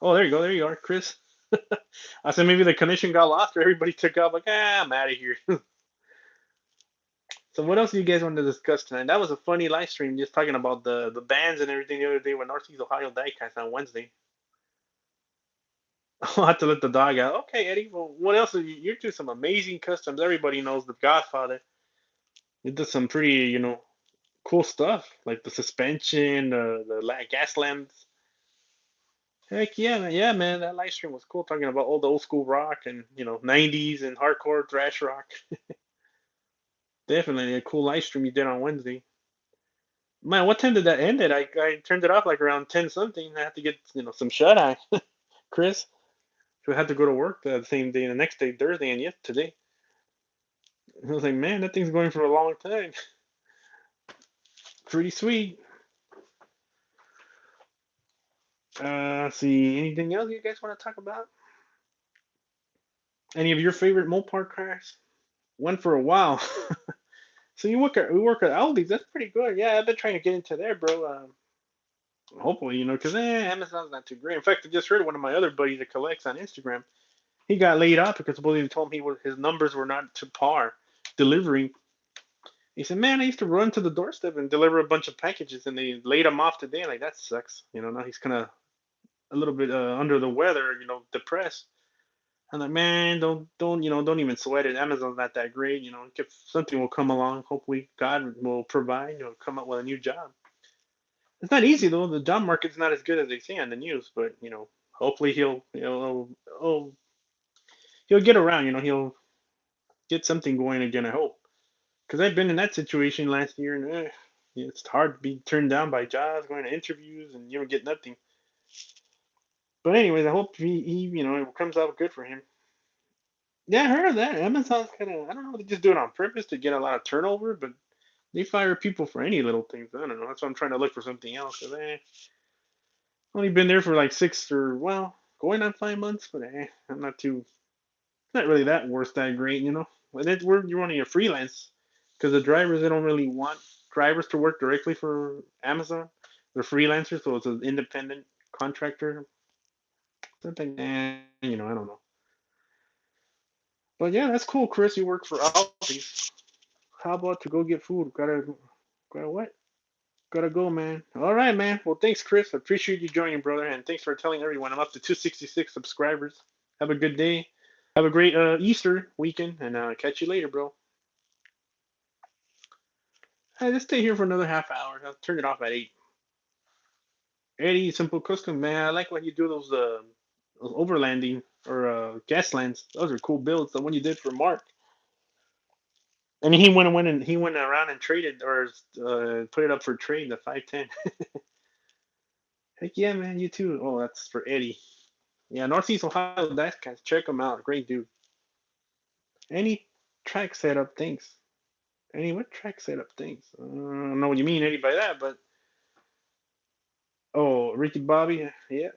Oh, there you go. There you are, Chris. I said maybe the connection got lost or everybody took off. Like, I'm out of here. So what else do you guys want to discuss tonight? That was a funny live stream, just talking about the bands and everything the other day with Northeast Ohio Diecast on Wednesday. I'll have to let the dog out. Okay, Eddie. Well, what else? You're doing some amazing customs. Everybody knows the Godfather. He does some pretty, cool stuff like the suspension, the gas lamps. Heck yeah, man. Yeah, man. That live stream was cool, talking about all the old school rock and 90s and hardcore thrash rock. Definitely a cool live stream you did on Wednesday. Man, what time did that end at? I turned it off like around 10 something. I had to get some shut eye, Chris. So I had to go to work the same day, the next day, Thursday, and yet today. I was like, man, that thing's going for a long time. Pretty sweet. See, anything else you guys want to talk about? Any of your favorite Mopar cars? Went for a while. So we work at Aldi's. That's pretty good. Yeah, I've been trying to get into there, bro. Hopefully, because Amazon's not too great. In fact, I just heard one of my other buddies that collects on Instagram. He got laid off because supposedly they told him his numbers were not to par delivering. He said, "Man, I used to run to the doorstep and deliver a bunch of packages, and they laid him off today. Like that sucks. Now he's kind of a little bit under the weather, depressed." I'm like, man, don't even sweat it. Amazon's not that great. If something will come along, hopefully God will provide. Come up with a new job. It's not easy though. The job market's not as good as they say on the news, but hopefully he'll get around. He'll get something going again. I hope, because I've been in that situation last year, and it's hard to be turned down by jobs, going to interviews, and you don't get nothing. But anyways, I hope he it comes out good for him. Yeah, I heard of that. Amazon's kind of, I don't know, they just do it on purpose to get a lot of turnover, but they fire people for any little things. I don't know. That's why I'm trying to look for something else. 'Cause, only been there for like going on 5 months, but I'm not really that worth that great. But you're only a freelance. because the drivers they don't really want drivers to work directly for Amazon. They're freelancers, so it's an independent contractor. Something, I don't know. But yeah, that's cool, Chris. You work for Aldi's. How about to go get food? Gotta what? Gotta go, man. All right, man. Well, thanks, Chris. I appreciate you joining, brother, and thanks for telling everyone. I'm up to 266 subscribers. Have a good day. Have a great Easter weekend, and catch you later, bro. Hey, just stay here for another half hour. I'll turn it off at 8. Eddie, Simple Custom, man. I like when you do those overlanding or gas lands. Those are cool builds. The one you did for Mark. And he went around and traded or put it up for trade the 510. Heck yeah, man, you too. Oh, that's for Eddie. Yeah, Northeast Ohio Diecast. Check him out. Great dude. Any track setup things. Any what track setup things? I don't know what you mean, Eddie, by that, but oh, Ricky Bobby. Yeah,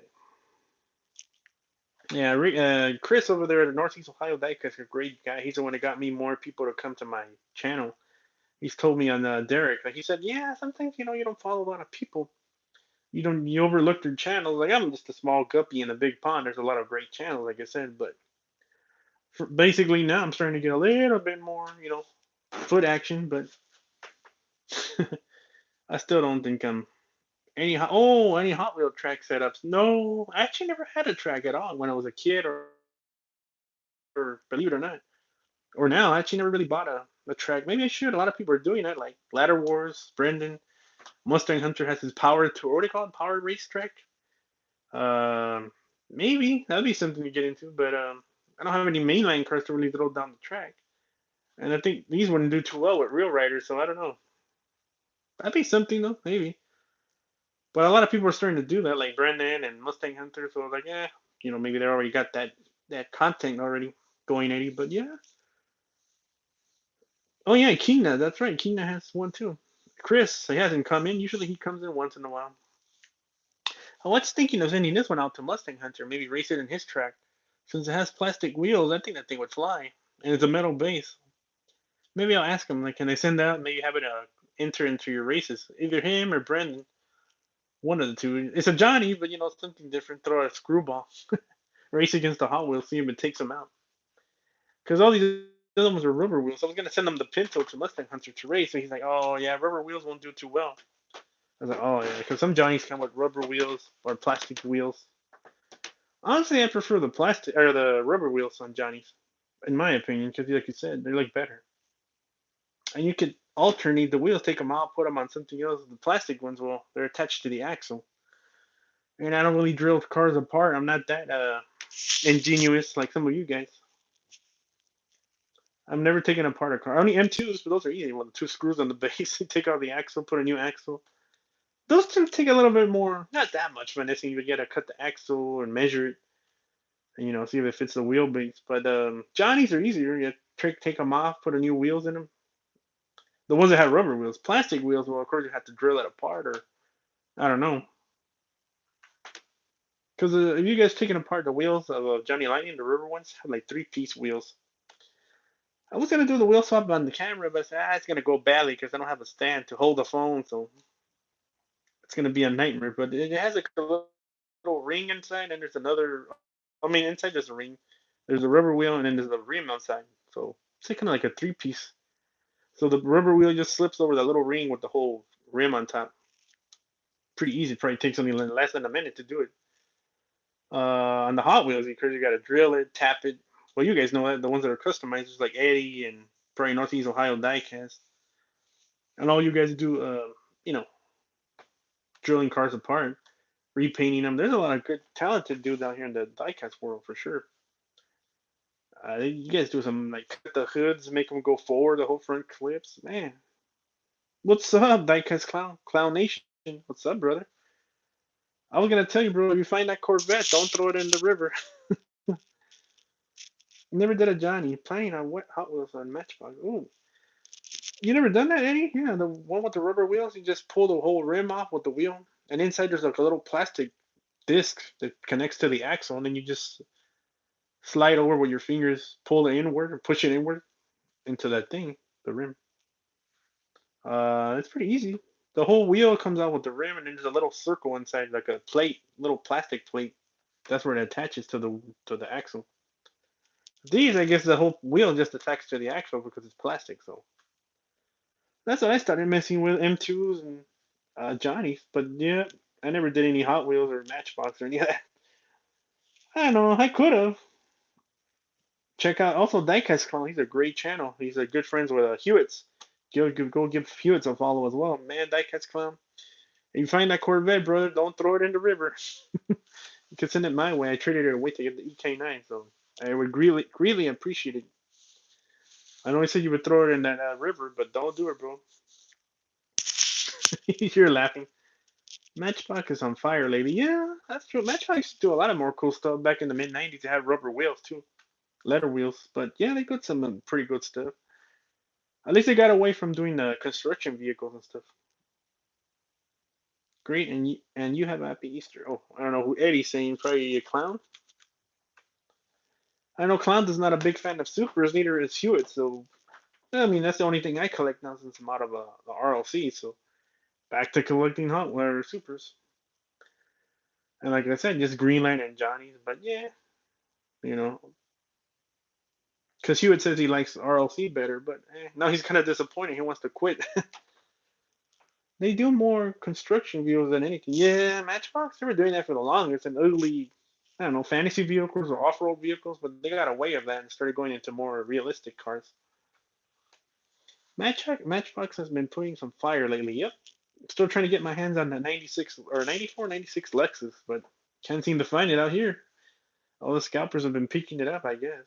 yeah. Chris over there at Northeast Ohio Diecast, a great guy. He's the one that got me more people to come to my channel. He's told me on Derek, like he said, yeah, sometimes you don't follow a lot of people. You overlook their channels. Like I'm just a small guppy in a big pond. There's a lot of great channels, like I said, but basically now I'm starting to get a little bit more, foot action, but I still don't think I'm any Hot Wheel track setups. No, I actually never had a track at all when I was a kid, or believe it or not, or now I actually never really bought a track. Maybe I should. A lot of people are doing that, like Ladder Wars. Brendan Mustang Hunter has his power tour. What do they call it? Power race track. Um, Maybe that'd be something to get into, but I don't have any mainline cars to really throw down the track, and I think these wouldn't do too well with real riders. So I don't know. That'd be something though, maybe. But a lot of people are starting to do that, like Brendan and Mustang Hunter. So I was like, yeah, maybe they already got that content already going, Eddie. But yeah. Oh yeah, Kina. That's right. Kina has one too. Chris, he hasn't come in. Usually he comes in once in a while. I was thinking of sending this one out to Mustang Hunter. Maybe race it in his track. Since it has plastic wheels, I think that thing would fly. And it's a metal base. Maybe I'll ask him, like, can I send that? Maybe have it enter into your races. Either him or Brendan. One of the two. It's a Johnny, but something different. Throw a screwball. Race against the Hot Wheels, see if it takes them out. Because all these other ones are rubber wheels. I was gonna send them the Pinto to Mustang Hunter to race, and he's like, "Oh yeah, rubber wheels won't do too well." I was like, "Oh yeah," because some Johnnies come with rubber wheels or plastic wheels. Honestly, I prefer the plastic or the rubber wheels on Johnnies, in my opinion, because like you said, they look better. And you could alternate the wheels, take them out, put them on something else. The plastic ones, well, they're attached to the axle. And I don't really drill cars apart. I'm not that ingenious like some of you guys. I've never taken apart a car. Only M2s, but those are easy. Well, the two screws on the base, you take out the axle, put a new axle. Those two take a little bit more, not that much finessing. You gotta cut the axle and measure it, and see if it fits the wheelbase. But Johnnies are easier. You take them off, put a new wheels in them. The ones that have rubber wheels, plastic wheels, well, of course you have to drill it apart, or I don't know. Because if you guys taking apart the wheels of Johnny Lightning, the rubber ones have like 3-piece wheels. I was gonna do the wheel swap on the camera, but I said, it's gonna go badly because I don't have a stand to hold the phone, so it's gonna be a nightmare. But it has like a little ring inside, and there's another. I mean, inside there's a ring. There's a rubber wheel, and then there's a rim outside. So it's like kind of like a 3-piece. So the rubber wheel just slips over the little ring with the whole rim on top. Pretty easy. Probably takes only less than a minute to do it. On the Hot Wheels, because you got to drill it, tap it. Well, you guys know that the ones that are customized, just like Eddie and probably Northeast Ohio Diecast, and all you guys do, you know, drilling cars apart, repainting them. There's a lot of good, talented dudes out here in the diecast world for sure. You guys do some like cut the hoods, make them go forward, the whole front clips. Man, what's up, diecast clown nation? What's up, brother? I was gonna tell you, bro. If you find that Corvette, don't throw it in the river. Never did a Johnny. Playing on what Hot Wheels on Matchbox. Ooh, you never done that, Eddie? Yeah, the one with the rubber wheels. You just pull the whole rim off with the wheel, and inside there's like a little plastic disc that connects to the axle, and then you just slide over with your fingers, pull it inward, or push it inward into that thing, the rim. It's pretty easy. The whole wheel comes out with the rim, and then there's a little circle inside, like a plate, little plastic plate. That's where it attaches to the axle. These, I guess, the whole wheel just attaches to the axle because it's plastic. So that's what I started messing with M2s and Johnnies. But yeah, I never did any Hot Wheels or Matchbox or any of that. I don't know. I could have. Check out also Diecast Clown. He's a great channel. He's a good friends with Hewitts. Go give Hewitts a follow as well. Man, Diecast Clown. If you find that Corvette, brother, don't throw it in the river. You can send it my way. I traded it away to get the EK9, so I would really appreciate it. I know I said you would throw it in that river, but don't do it, bro. You're laughing. Matchbox is on fire lately. Yeah, that's true. Matchbox used to do a lot of more cool stuff back in the mid '90s. They had rubber wheels too, leather wheels. But yeah, they got some pretty good stuff. At least they got away from doing the construction vehicles and stuff. Great, and you have a happy Easter. Oh, I don't know who Eddie's saying. Probably a clown. I know Clown is not a big fan of supers, neither is Hewitt. So I mean, that's the only thing I collect now since I'm out of the RLC. So back to collecting Hot Wire supers. And like I said, just Greenland and Johnny's. But yeah, you know, because Hewitt says he likes RLC better, but now he's kind of disappointed. He wants to quit. They do more construction vehicles than anything. Yeah, Matchbox, they were doing that for the longest and ugly, I don't know, fantasy vehicles or off road vehicles, but they got away of that and started going into more realistic cars. Matchbox has been putting some fire lately. Yep. Still trying to get my hands on the 96 or 94, 96 Lexus, but can't seem to find it out here. All the scalpers have been picking it up, I guess.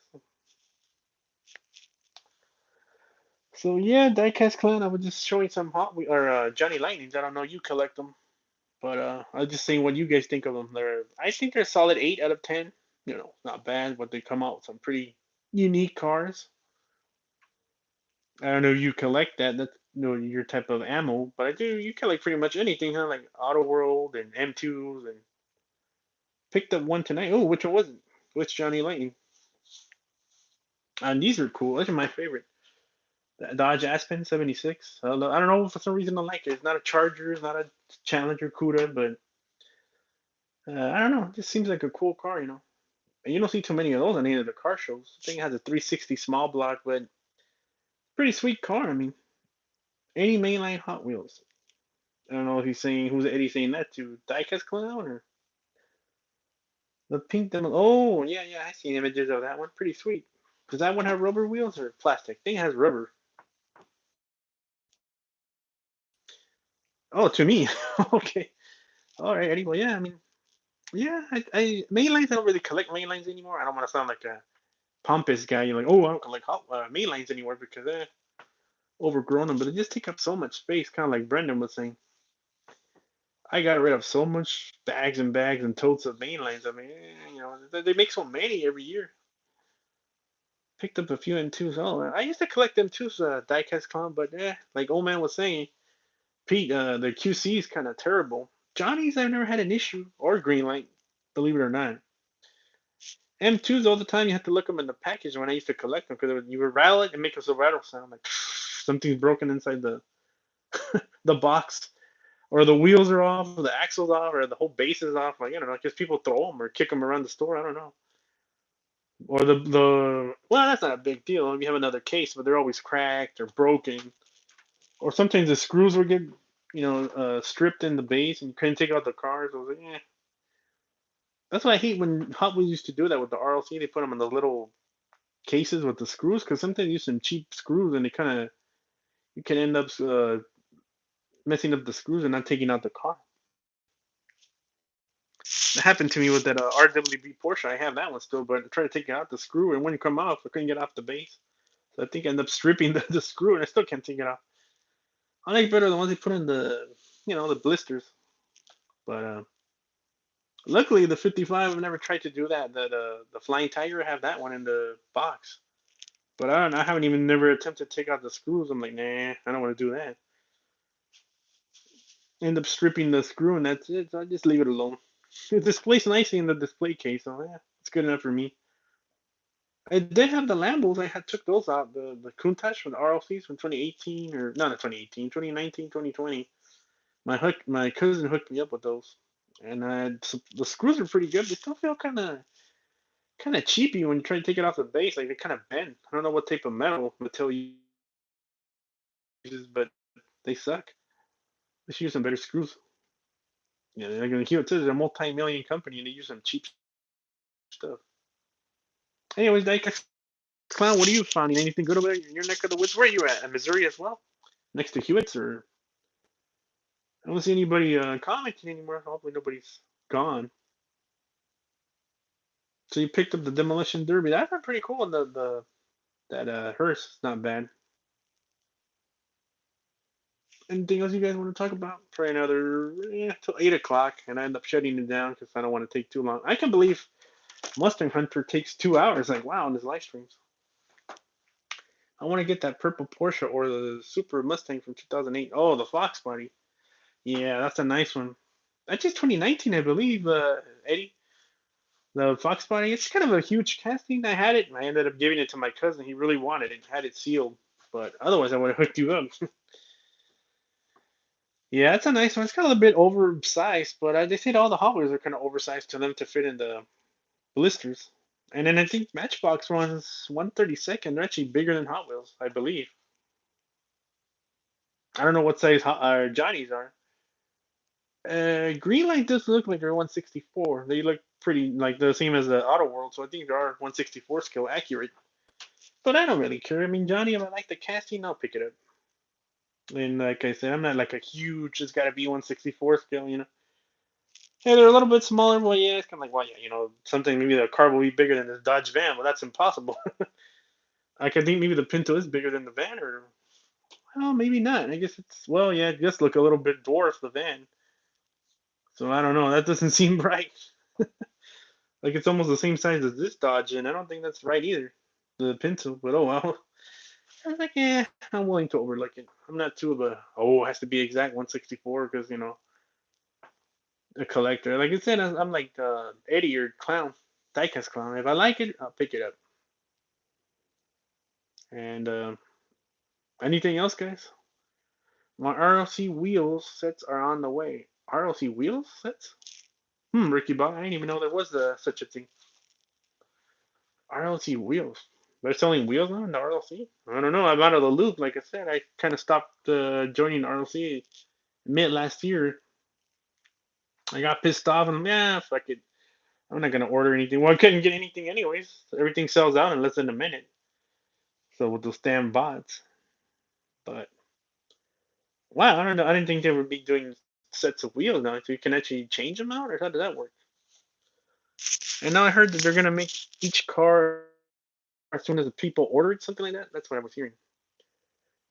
So yeah, Diecast Clan, I was just showing some Johnny Lightnings. I don't know you collect them, but I was just saying what you guys think of them. I think they're a solid 8 out of 10. You know, not bad, but they come out with some pretty unique cars. I don't know if you collect that. That's your type of ammo, but I do. You collect pretty much anything, huh? Like Auto World and M2s, and picked up one tonight. Oh, which one was it? Which Johnny Lightning? And these are cool. These are my favorite. The Dodge Aspen 76. I don't know, for some reason I like it. It's not a Charger, it's not a Challenger Cuda, but I don't know. It just seems like a cool car, you know. And you don't see too many of those on any of the car shows. I think it has a 360 small block, but pretty sweet car. I mean, any mainline Hot Wheels. I don't know if he's saying who's Eddie saying that to, Diecast Clown or the pink demo. Oh yeah, yeah, I seen images of that one. Pretty sweet. Does that one have rubber wheels or plastic? I think it has rubber. Oh, to me. Okay. All right, Eddie. Well, yeah. I mean, yeah. I mainlines. I don't really collect mainlines anymore. I don't want to sound like a pompous guy. You're like, oh, I don't collect mainlines anymore because overgrown them. But they just take up so much space. Kind of like Brendan was saying. I got rid of so much bags and bags and totes of mainlines. I mean, you know, they make so many every year. Picked up a few M2s. Oh, I used to collect M2s, diecast clown, but like old man was saying, Pete, the QC is kind of terrible. Johnny's, I've never had an issue, or Greenlight, believe it or not. M2s all the time, you have to look them in the package when I used to collect them because you would rattle it and make a rattle sound like something's broken inside the box, or the wheels are off, or the axle's off, or the whole base is off. Like, I don't know, because people throw them or kick them around the store. I don't know. Or the well, that's not a big deal if you have another case, but they're always cracked or broken. Or sometimes the screws would get stripped in the base and you couldn't take out the cars. I was like, eh. That's why I hate when Hot Wheels used to do that with the RLC. They put them in the little cases with the screws because sometimes you use some cheap screws and they kind of you can end up messing up the screws and not taking out the car. It happened to me with that RWB Porsche. I have that one still, but I tried to take out the screw and when it come off, I couldn't get off the base. So I think I ended up stripping the screw and I still can't take it off. I like better the ones they put in the blisters. But luckily, the 55, I've never tried to do that. The Flying Tiger, I have that one in the box. But I don't know, I haven't even never attempted to take out the screws. I'm like, nah, I don't want to do that. End up stripping the screw and that's it. So I just leave it alone. It displays nicely in the display case, so yeah, it's good enough for me. I did have the Lambos. I had took those out. The Countach from the RLCs from 2018 or not 2018, 2019, 2020. My cousin hooked me up with those, and the screws are pretty good. They still feel kind of cheapy when you try to take it off the base. Like they kind of bend. I don't know what type of Mattel uses, but they suck. They should use some better screws. Yeah, like here it says they're a multi-million company and they use some cheap stuff. Anyways, Diecast Clown, what are you finding? Anything good over there in your neck of the woods? Where are you at? In Missouri as well? Next to Hewitt's, or I don't see anybody commenting anymore. Hopefully nobody's gone. So you picked up the Demolition Derby. That's pretty cool. The that hearse is not bad. Anything else you guys want to talk about? Try another till 8 o'clock, and I end up shutting it down because I don't want to take too long. I can believe Mustang Hunter takes 2 hours. Like wow, in his live streams. I want to get that purple Porsche or the Super Mustang from 2008. Oh, the Fox body. Yeah, that's a nice one. That's just 2019, I believe, Eddie. The Fox body. It's kind of a huge casting. I had it, and I ended up giving it to my cousin. He really wanted it. Had it sealed, but otherwise I would have hooked you up. Yeah, it's a nice one. It's kind of a bit oversized, but they said all the Hot Wheels are kind of oversized to them to fit in the blisters. And then I think Matchbox runs 132nd. They're actually bigger than Hot Wheels, I believe. I don't know what size Johnny's are. Greenlight does look like they're 164. They look pretty like the same as the Auto World, so I think they are 164 scale accurate. But I don't really care. I mean, Johnny, if I like the casting, I'll pick it up. And like I said, I'm not like a huge, it's got to be 164 scale. Hey, they're a little bit smaller. Well, yeah, it's kind of like, well, yeah, something maybe the car will be bigger than this Dodge van. Well, that's impossible. I could think maybe the Pinto is bigger than the van, or well, maybe not. I guess it's well, yeah, it just look a little bit dwarf the van. So I don't know. That doesn't seem right. Like it's almost the same size as this Dodge, and I don't think that's right either. The Pinto, but oh well. I was like, yeah, I'm willing to overlook it. I'm not too of a it has to be exact 164 because a collector. Like I said, I'm like Eddie or Clown, Diecast Clown. If I like it, I'll pick it up. And anything else, guys? My RLC wheels sets are on the way. RLC wheels sets? Ricky Bob, I didn't even know there was such a thing. RLC wheels. They're selling wheels now in the RLC? I don't know. I'm out of the loop. Like I said, I kind of stopped joining RLC mid last year. I got pissed off and yeah, fuck it. I'm not gonna order anything. Well, I couldn't get anything anyways. Everything sells out in less than a minute. So with those damn bots. But wow, I don't know. I didn't think they would be doing sets of wheels now. So you can actually change them out, or how does that work? And now I heard that they're gonna make each car as soon as the people order it, something like that. That's what I was hearing.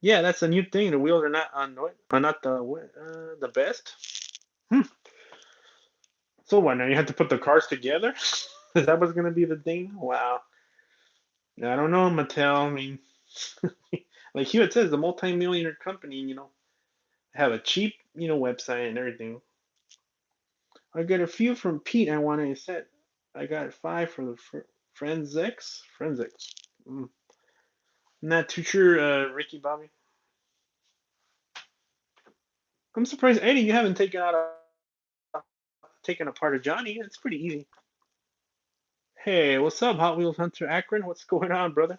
Yeah, that's a new thing. The wheels are not are not the best. Hmm. So what? Now you have to put the cars together. Is that what's gonna be the thing? Wow. I don't know, Mattel. I mean, like here it says, the multi-millionaire company. Have a cheap website and everything. I got a few from Pete. I want to set. I got 5 for the Friends X. Mm. Not too sure, Ricky Bobby. I'm surprised, Eddie, you haven't taken apart a Johnny. It's pretty easy. Hey, what's up, Hot Wheels Hunter Akron? What's going on, brother?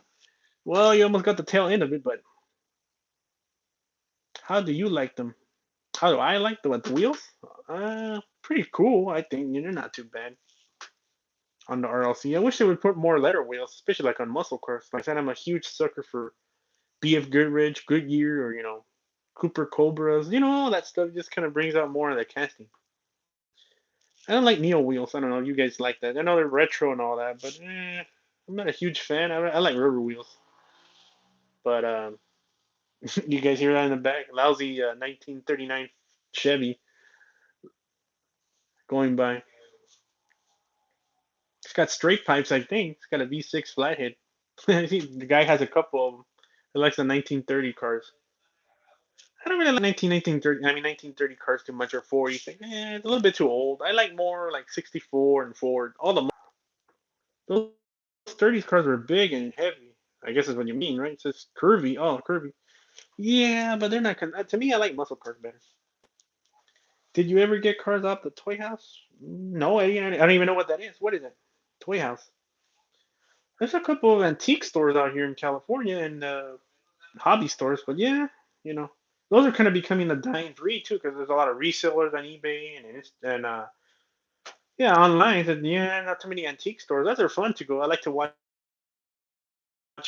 Well, you almost got the tail end of it, but how do you like them? How do I like the wheels? Pretty cool. I think they're not too bad on the RLC. I wish they would put more letter wheels, especially like on muscle cars. Like I said, I'm a huge sucker for BF Goodrich, Goodyear, or Cooper Cobras. All that stuff just kind of brings out more of the casting. I don't like Neo wheels. I don't know if you guys like that. I know they're retro and all that, but I'm not a huge fan. I like rubber wheels. But you guys hear that in the back? Lousy 1939 Chevy going by. It's got straight pipes, I think. It's got a V6 flathead. I think the guy has a couple of them. He likes the 1930 cars. I don't really like 1930 cars too much, or 40. Think, it's a little bit too old. I like more like 64 and Ford. All the those 30s cars were big and heavy. I guess is what you mean, right? It says curvy. Oh, curvy. Yeah, but they're not. To me, I like muscle cars better. Did you ever get cars off the toy house? No, I don't even know what that is. What is it? Toy house. There's a couple of antique stores out here in California and hobby stores, but yeah, you know, those are kind of becoming the dying breed too, because there's a lot of resellers on eBay and yeah, online. And yeah, not too many antique stores. Those are fun to go. I like to watch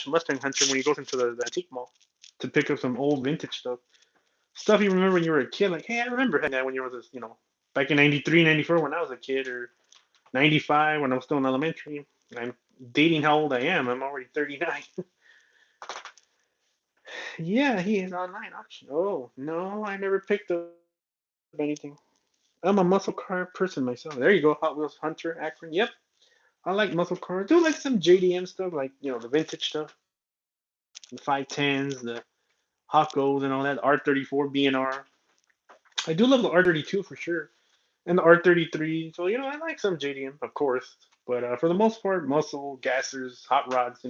Mustang Hunter when he goes into the antique mall to pick up some old vintage stuff you remember when you were a kid. Like, hey, I remember that when you were this, back in 93, 94 when I was a kid, or 95 when I was still in elementary. I'm dating how old I am. I'm already 39. Yeah, he is online auction. Oh, no, I never picked up anything. I'm a muscle car person myself. There you go, Hot Wheels Hunter Akron. Yep, I like muscle cars. I do like some JDM stuff, like the vintage stuff, the 510s, the Hawkos, and all that. R34 B&R. I do love the R32 for sure, and the R33. So I like some JDM, of course, but for the most part, muscle gassers, hot rods,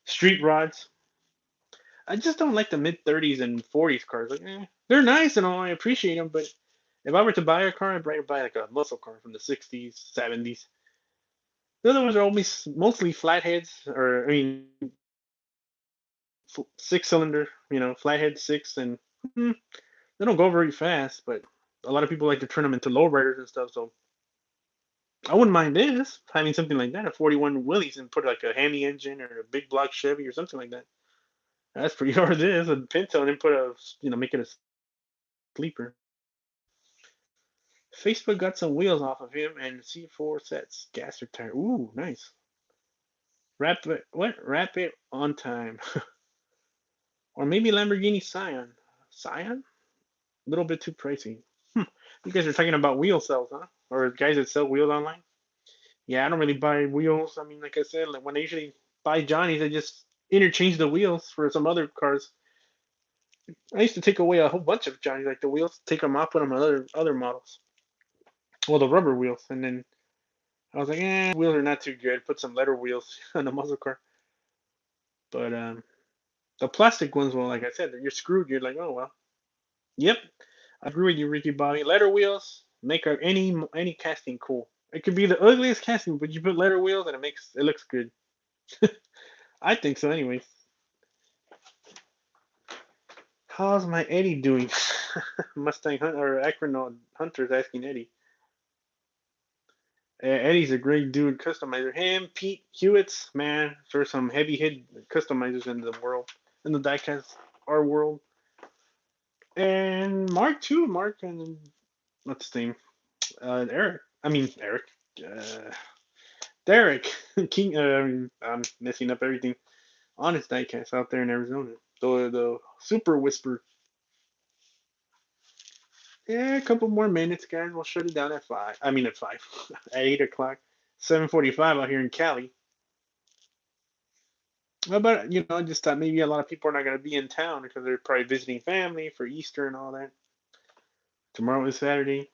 street rods. I just don't like the mid 30s and 40s cars. Like, they're nice and all. I appreciate them, but if I were to buy a car, I'd rather buy like a muscle car from the 60s, 70s. The other ones are always mostly flatheads, or I mean, six cylinder. Flathead six, and hmm, they don't go very fast. But a lot of people like to turn them into lowriders and stuff. So I wouldn't mind this having something like that, a 41 Willys, and put like a Hemi engine or a big block Chevy or something like that. That's pretty hard. This a Pinto and put make it a sleeper. Facebook got some wheels off of him and C4 sets. Gasser tire. Ooh, nice. Wrap it. What? Wrap it on time. Or maybe Lamborghini Scion. Scion? A little bit too pricey. You guys are talking about wheel sales, huh? Or guys that sell wheels online? Yeah, I don't really buy wheels. I mean, like I said, like when I usually buy Johnny's, I just interchange the wheels for some other cars. I used to take away a whole bunch of Johnny's, like the wheels, take them off, put them on other models. Well, the rubber wheels, and then I was like, wheels are not too good. Put some leather wheels on the muscle car. But the plastic ones, well, like I said, you're screwed. You're like, oh well. Yep, I agree with you, Ricky Bobby. Leather wheels make any casting cool. It could be the ugliest casting, but you put leather wheels and it looks good. I think so, anyways. How's my Eddie doing? Mustang Hunt or Akron Hunter's asking Eddie. Eddie's a great dude, customizer. Him, Pete Hewitts, man, for some heavy hit customizers in the world, in the diecast our world. And Mark too, Mark and what's his name? Eric. I mean Eric. Uh, Derek King. I'm messing up everything. Honest diecast out there in Arizona. The Super Whisper. Yeah, a couple more minutes, guys. We'll shut it down at 5. I mean at 5. At 8 o'clock. 7:45 out here in Cali. Well, but I just thought maybe a lot of people are not going to be in town because they're probably visiting family for Easter and all that. Tomorrow is Saturday.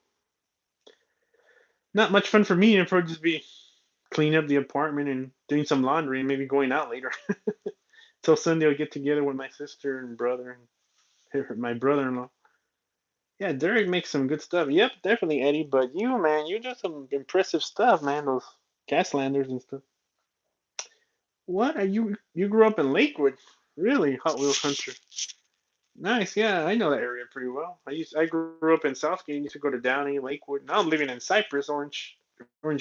Not much fun for me. It'll probably just be cleaning up the apartment and doing some laundry and maybe going out later. Till Sunday, I'll get together with my sister and brother and my brother-in-law. Yeah, Derek makes some good stuff. Yep, definitely, Eddie. But you, man, you do some impressive stuff, man. Those Gaslanders and stuff. What are you? You grew up in Lakewood, really? Hot Wheels Hunter. Nice. Yeah, I know that area pretty well. I grew up in Southgate. And used to go to Downey, Lakewood. Now I'm living in Cypress, Orange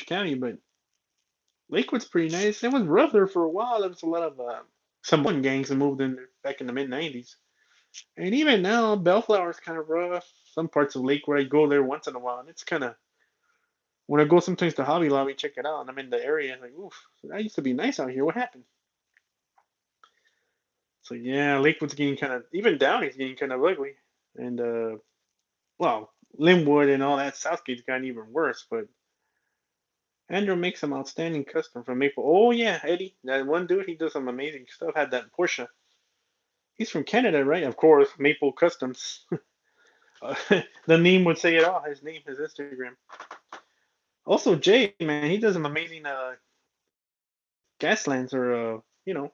County, but Lakewood's pretty nice. It was rough there for a while. There was a lot of Samoan gangs that moved in there back in the mid '90s. And even now, Bellflower's kind of rough. Some parts of Lakewood, I go there once in a while, and it's kind of when I go sometimes to Hobby Lobby, check it out, and I'm in the area, I'm like, oof, that used to be nice out here. What happened? So yeah, Lakewood's getting kind of even Downey's getting kind of ugly, and well, Linwood and all that Southgate's gotten even worse. But Andrew makes some outstanding custom from Maple. Oh yeah, Eddie, that one dude, he does some amazing stuff. Had that Porsche. He's from Canada, right? Of course, Maple Customs. The name would say it all. His name, his Instagram. Also, Jay, man, he does some amazing Gaslands or not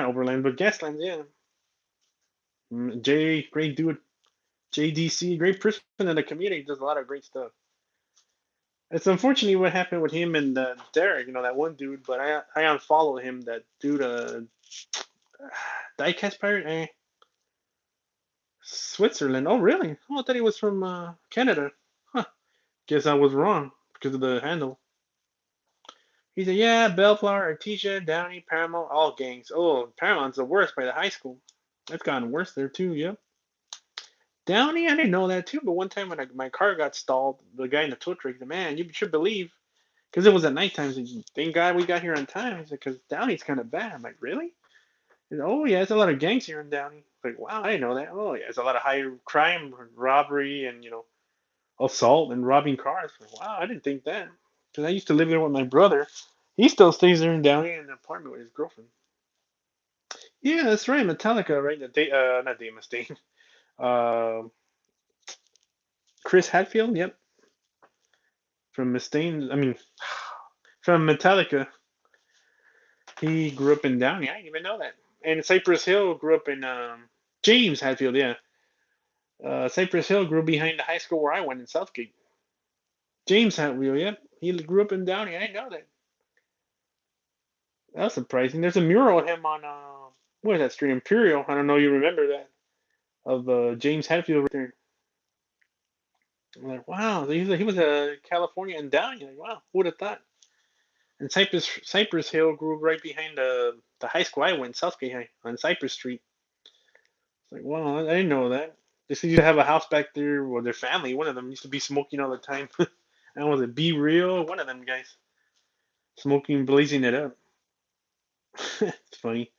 overland, but Gaslands. Yeah. Jay, great dude. JDC, great person in the community. Does a lot of great stuff. It's unfortunately what happened with him and Derek. That one dude. But I unfollowed him. That dude, diecast pirate, Switzerland. Oh really? Oh, I thought he was from Canada. Huh. Guess I was wrong because of the handle. He said, yeah, Bellflower, Artesia, Downey, Paramount, all gangs. Oh, Paramount's the worst by the high school. That's gotten worse there too. Yep. Downey, I didn't know that too. But one time when my car got stalled, the guy in the tow truck said, "Man, you should believe, because it was at nighttime. So thank God we got here on time." He said, "Because Downey's kind of bad." I'm like, "Really?" He said, "Oh yeah, there's a lot of gangs here in Downey." I'm like, wow, I didn't know that. Oh yeah, there's a lot of high crime, robbery, and assault and robbing cars. I'm like, wow, I didn't think that. Because I used to live there with my brother. He still stays there in Downey in an apartment with his girlfriend. Yeah, that's right, Metallica, right? Not Dave Mustaine. Uh, Chris Hadfield. Yep, from Mustaine. I mean, from Metallica. He grew up in Downey. I didn't even know that. And Cypress Hill grew up in James Hadfield. Yeah, Cypress Hill grew behind the high school where I went in Southgate. James Hadfield. Yep, he grew up in Downey. I didn't know that. That's surprising. There's a mural of him on what is that street? Imperial. I don't know. You remember that of James Hadfield right there? I'm like, wow. He was a California and Downey. Like, wow, who would have thought? And Cypress Hill grew right behind the high school I went, Southgate High, on Cypress Street. It's like, wow, I didn't know that. They used to have a house back there with their family. One of them used to be smoking all the time. And was it Be Real? One of them guys smoking, blazing it up. It's funny.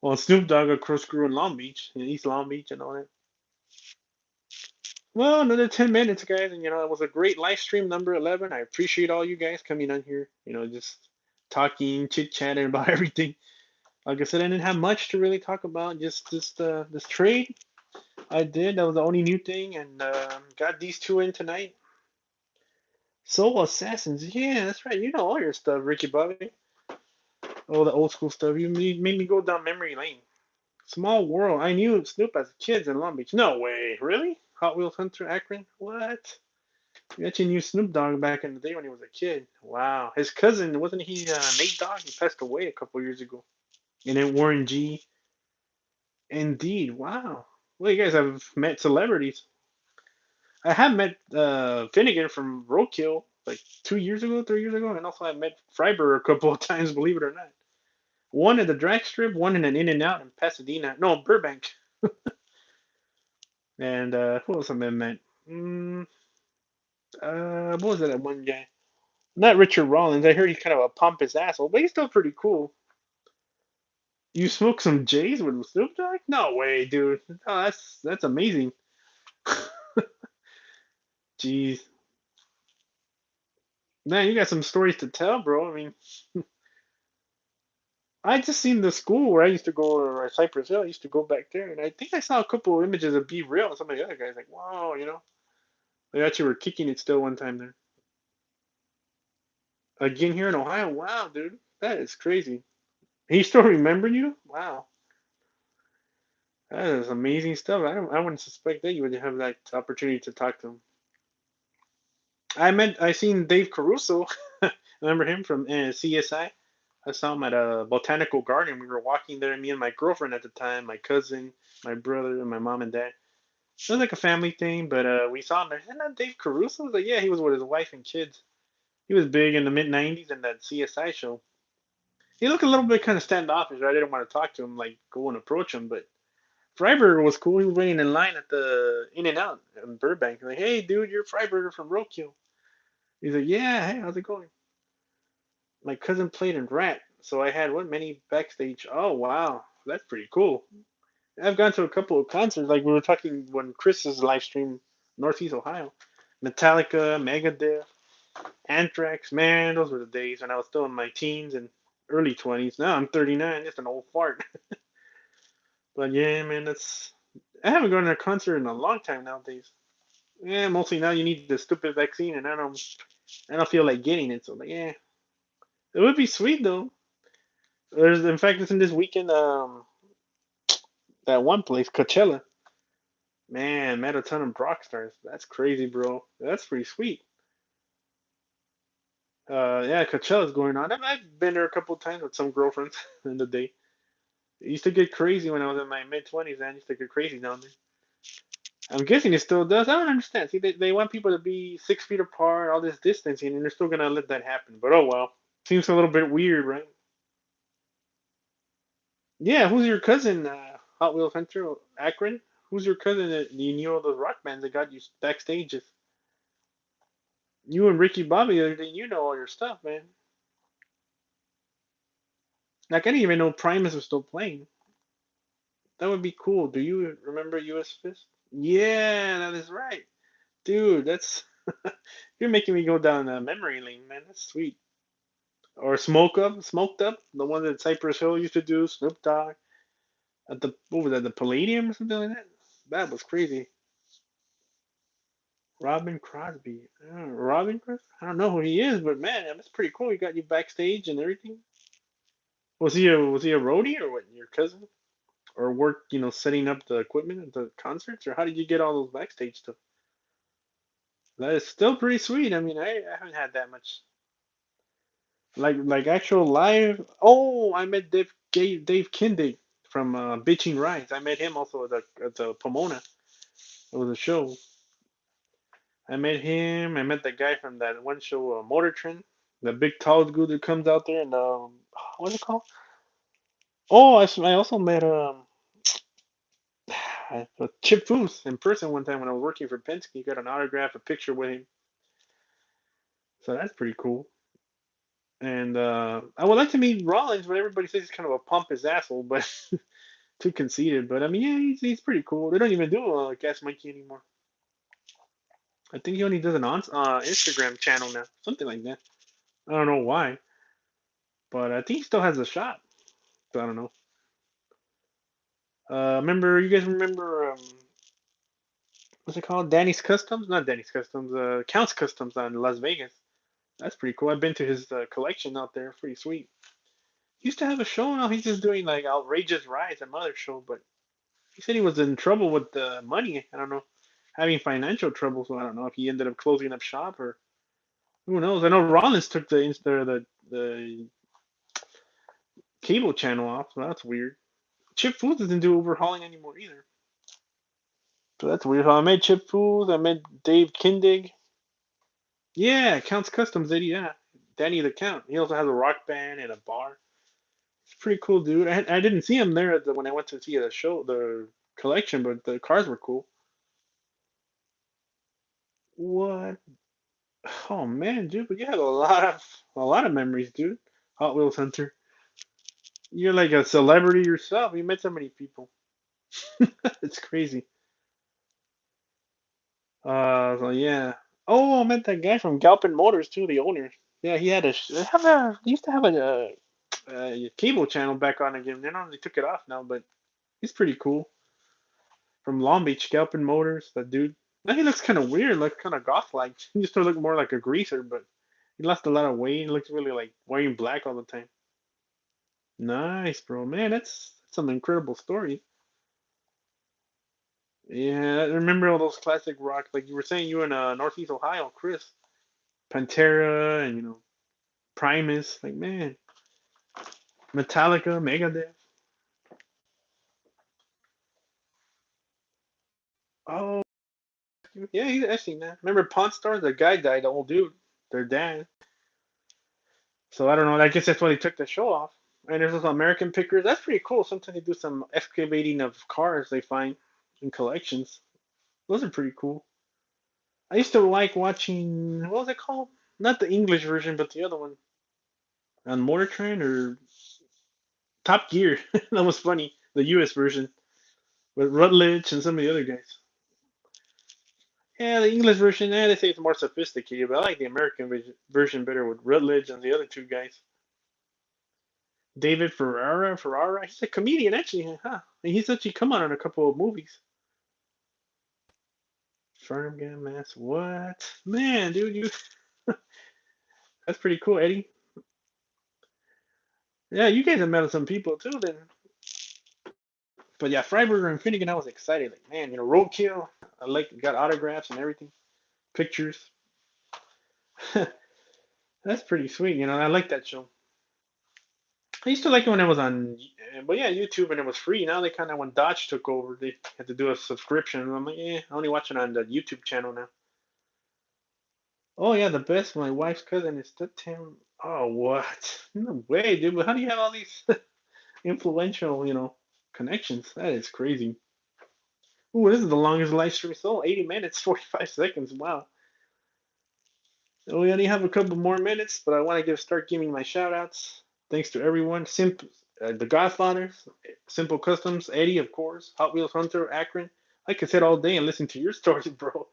Well, Snoop Dogg, of course, grew in Long Beach, in East Long Beach, and all that. Well, another 10 minutes, guys. And, it was a great live stream, number 11. I appreciate all you guys coming on here, just talking, chit chatting about everything. Like I said, I didn't have much to really talk about. Just this trade I did. That was the only new thing, and got these two in tonight. Soul Assassins. Yeah, that's right. You know all your stuff, Ricky Bobby. All the old school stuff. You made me go down memory lane. Small World. I knew Snoop as kids in Long Beach. No way. Really? Hot Wheels Hunter Akron? What? You actually knew Snoop Dogg back in the day when he was a kid. Wow. His cousin, wasn't he Nate Dogg? He passed away a couple years ago. And then Warren G. Indeed. Wow. Well, you guys have met celebrities. I have met Finnegan from Roadkill like 2 years ago, 3 years ago, and also I met Freiber a couple of times, believe it or not. One at the drag strip, one in an In and Out in Pasadena. No, Burbank. And who else have I met? Mm, what was that one guy? Not Richard Rollins. I heard he's kind of a pompous asshole, but he's still pretty cool. You smoke some J's with Snoop Dogg? No way, dude. Oh, that's amazing. Jeez, man, you got some stories to tell, bro. I mean, I just seen the school where I used to go, or Cypress Hill. I used to go back there, and I think I saw a couple of images of Be Real and some of the other guys. Like, wow, they actually were kicking it still one time there. Again here in Ohio, wow, dude, that is crazy. He still remember you? Wow, that is amazing stuff. I wouldn't suspect that you would have that opportunity to talk to him. I seen Dave Caruso. Remember him from CSI? I saw him at a botanical garden. We were walking there, me and my girlfriend at the time, my cousin, my brother, and my mom and dad. It was like a family thing, but we saw him there. Isn't that Dave Caruso? I was like, yeah, he was with his wife and kids. He was big in the mid '90s in that CSI show. He looked a little bit kind of standoffish. I didn't want to talk to him, like go and approach him, but Freiberger was cool. He was waiting in line at the In and Out in Burbank. Like, hey, dude, you're Freiberger from Roadkill. He's like, yeah, hey, how's it going? My cousin played in Rat, so I had what many backstage. Oh wow, that's pretty cool. I've gone to a couple of concerts. Like we were talking when Chris's live stream, Northeast Ohio, Metallica, Megadeth, Anthrax. Man, those were the days when I was still in my teens and early 20s. Now I'm 39, just an old fart. But yeah, man, that's. I haven't gone to a concert in a long time nowadays. Yeah, mostly now you need the stupid vaccine, and I don't feel like getting it. So like, yeah, it would be sweet though. In fact, it's in this weekend. That one place, Coachella. Man, met a ton of rock stars. That's crazy, bro. That's pretty sweet. Yeah, Coachella's going on. I've been there a couple of times with some girlfriends in the day. It used to get crazy when I was in my mid 20s. Man, it used to get crazy down there. I'm guessing it still does. I don't understand. See, they want people to be 6 feet apart, all this distancing, and they're still gonna let that happen. But oh well. Seems a little bit weird, right? Yeah, who's your cousin, Hot Wheels Hunter Akron? Who's your cousin that you knew all those rock bands that got you backstages? You and Ricky Bobby, the other day, you know all your stuff, man. Like I didn't even know Primus was still playing. That would be cool. Do you remember US Fist? Yeah, that is right. Dude, that's you're making me go down memory lane, man. That's sweet. Or Smoked Up, the one that Cypress Hill used to do, Snoop Dogg at the what was that, the Palladium or something like that? That was crazy. Robin Crosby. Robin Crosby? I don't know who he is, but man, that's pretty cool. He got you backstage and everything. Was he a roadie or what? Your cousin? Or work, setting up the equipment at the concerts? Or how did you get all those backstage stuff? That is still pretty sweet. I mean, I haven't had that much like actual live. Oh, I met Dave Kindig from Bitching Rides. I met him also at the Pomona. It was a show. I met him. I met the guy from that one show, Motor Trend. The big tall dude that comes out there and what's it called? Oh, I also met Chip Foose in person one time when I was working for Penske. Got an autograph, a picture with him. So that's pretty cool. And I would like to meet Rollins, but everybody says he's kind of a pompous asshole, but too conceited. But I mean, yeah, he's pretty cool. They don't even do Gas Monkey anymore. I think he only does an Instagram channel now, something like that. I don't know why, but I think he still has a shot. So I don't know. Remember, you guys remember what's it called? Danny's Customs? Not Danny's Customs. Count's Customs on Las Vegas. That's pretty cool. I've been to his collection out there. Pretty sweet. He used to have a show now. He's just doing like outrageous rides, another show, but he said he was in trouble with the money. I don't know, having financial trouble. So I don't know if he ended up closing up shop or who knows. I know Rollins took the cable channel off, so that's weird. Chip Foods doesn't do overhauling anymore either, so that's weird. So I met Chip Foods. I met Dave Kindig. Yeah, Count's Customs, Eddie. Yeah, Danny the Count. He also has a rock band and a bar. It's pretty cool, dude. I didn't see him there when I went to see the show, the collection, but the cars were cool. What? Oh man, dude, but you have a lot of memories, dude. Hot Wheels Hunter. You're like a celebrity yourself. You met so many people. It's crazy. So yeah. Oh, I met that guy from Galpin Motors too, the owner. Yeah, he had he used to have a cable channel back on again. They took it off now, but he's pretty cool. From Long Beach, Galpin Motors, that dude. Now he looks kind of weird, like kind of goth-like. He used to look more like a greaser, but he lost a lot of weight. He looks really like wearing black all the time. Nice, bro. Man, that's some incredible story. Yeah, I remember all those classic rock, like you were saying, you in Northeast Ohio, Chris, Pantera, and Primus. Like man, Metallica, Megadeth. Oh, yeah, I've seen that. Remember Pawn Stars? The guy died, the old dude, their dad. So I don't know. I guess that's why they took the show off. And there's those American pickers. That's pretty cool. Sometimes they do some excavating of cars they find in collections. Those are pretty cool. I used to like watching, what was it called? Not the English version, but the other one on Motor Trend or Top Gear. That was funny. The US version with Rutledge and some of the other guys. Yeah, the English version, they say it's more sophisticated, but I like the American version better with Rutledge and the other two guys. David Ferrara. He's a comedian actually, huh? And he's actually come on a couple of movies. Farnham Gas Mask. What? Man, dude, that's pretty cool, Eddie. Yeah, you guys have met some people too then. But yeah, Freiburger and Finnegan, I was excited. Like, man, Roadkill. I got autographs and everything, pictures. That's pretty sweet. I like that show. I used to like it when it was on, but yeah, YouTube and it was free. Now they kind of when Dodge took over, they had to do a subscription. And I'm like, I only watch it on the YouTube channel now. Oh yeah, the best. My wife's cousin is the town. Oh what? No way, dude. But how do you have all these influential, connections? That is crazy. Ooh, this is the longest live stream sold. 80 minutes, 45 seconds. Wow. We only have a couple more minutes, but I want to start giving my shout outs. Thanks to everyone. The Godfathers, Simple Customs, Eddie, of course, Hot Wheels Hunter, Akron. I could sit all day and listen to your stories, bro.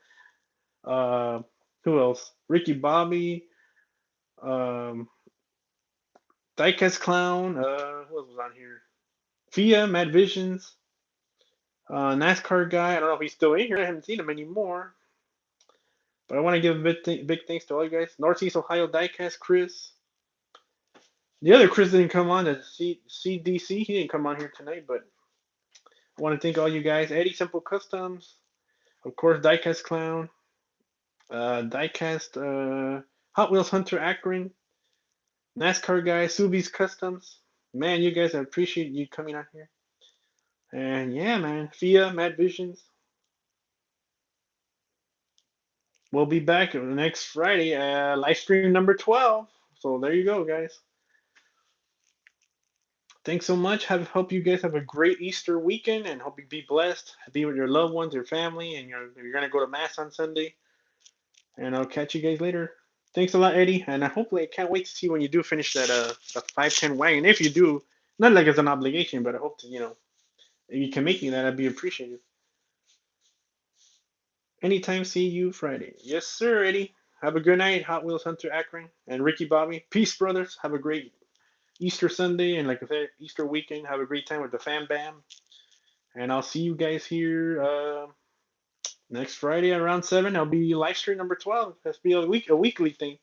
Uh, who else? Ricky Bobby, um, Diecast Clown. Who else was on here? Fia, Mad Visions, NASCAR guy. I don't know if he's still in here. I haven't seen him anymore. But I want to give big thanks to all you guys. Northeast Ohio Diecast, Chris. The other Chris didn't come on. The CDC, he didn't come on here tonight, but I want to thank all you guys. Eddie Simple Customs, of course, Diecast Clown, Diecast, Hot Wheels Hunter Akron, NASCAR guy, Subi's Customs. Man, you guys, I appreciate you coming out here. And yeah, man, Fia, Mad Visions. We'll be back next Friday, live stream number 12. So there you go, guys. Thanks so much. Hope you guys have a great Easter weekend and hope you be blessed. Be with your loved ones, your family, and you're gonna go to mass on Sunday. And I'll catch you guys later. Thanks a lot, Eddie. And hopefully I can't wait to see when you do finish that 510 wagon. If you do, not like it's an obligation, but I hope to if you can make me that, I'd be appreciated. Anytime, see you Friday. Yes, sir, Eddie. Have a good night, Hot Wheels Hunter Akron and Ricky Bobby. Peace, brothers. Have a great Easter Sunday and like I said, Easter weekend. Have a great time with the fam bam. And I'll see you guys here next Friday around 7. I'll be live stream number 12. That's be a weekly thing.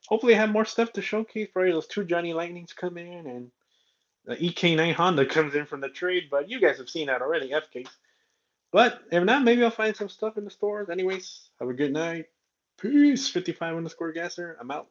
Hopefully, I have more stuff to showcase. Probably those 2 Johnny Lightnings come in and the EK9 Honda comes in from the trade. But you guys have seen that already, F case. But if not, maybe I'll find some stuff in the stores. Anyways, have a good night. Peace. 55 underscore gasser. I'm out.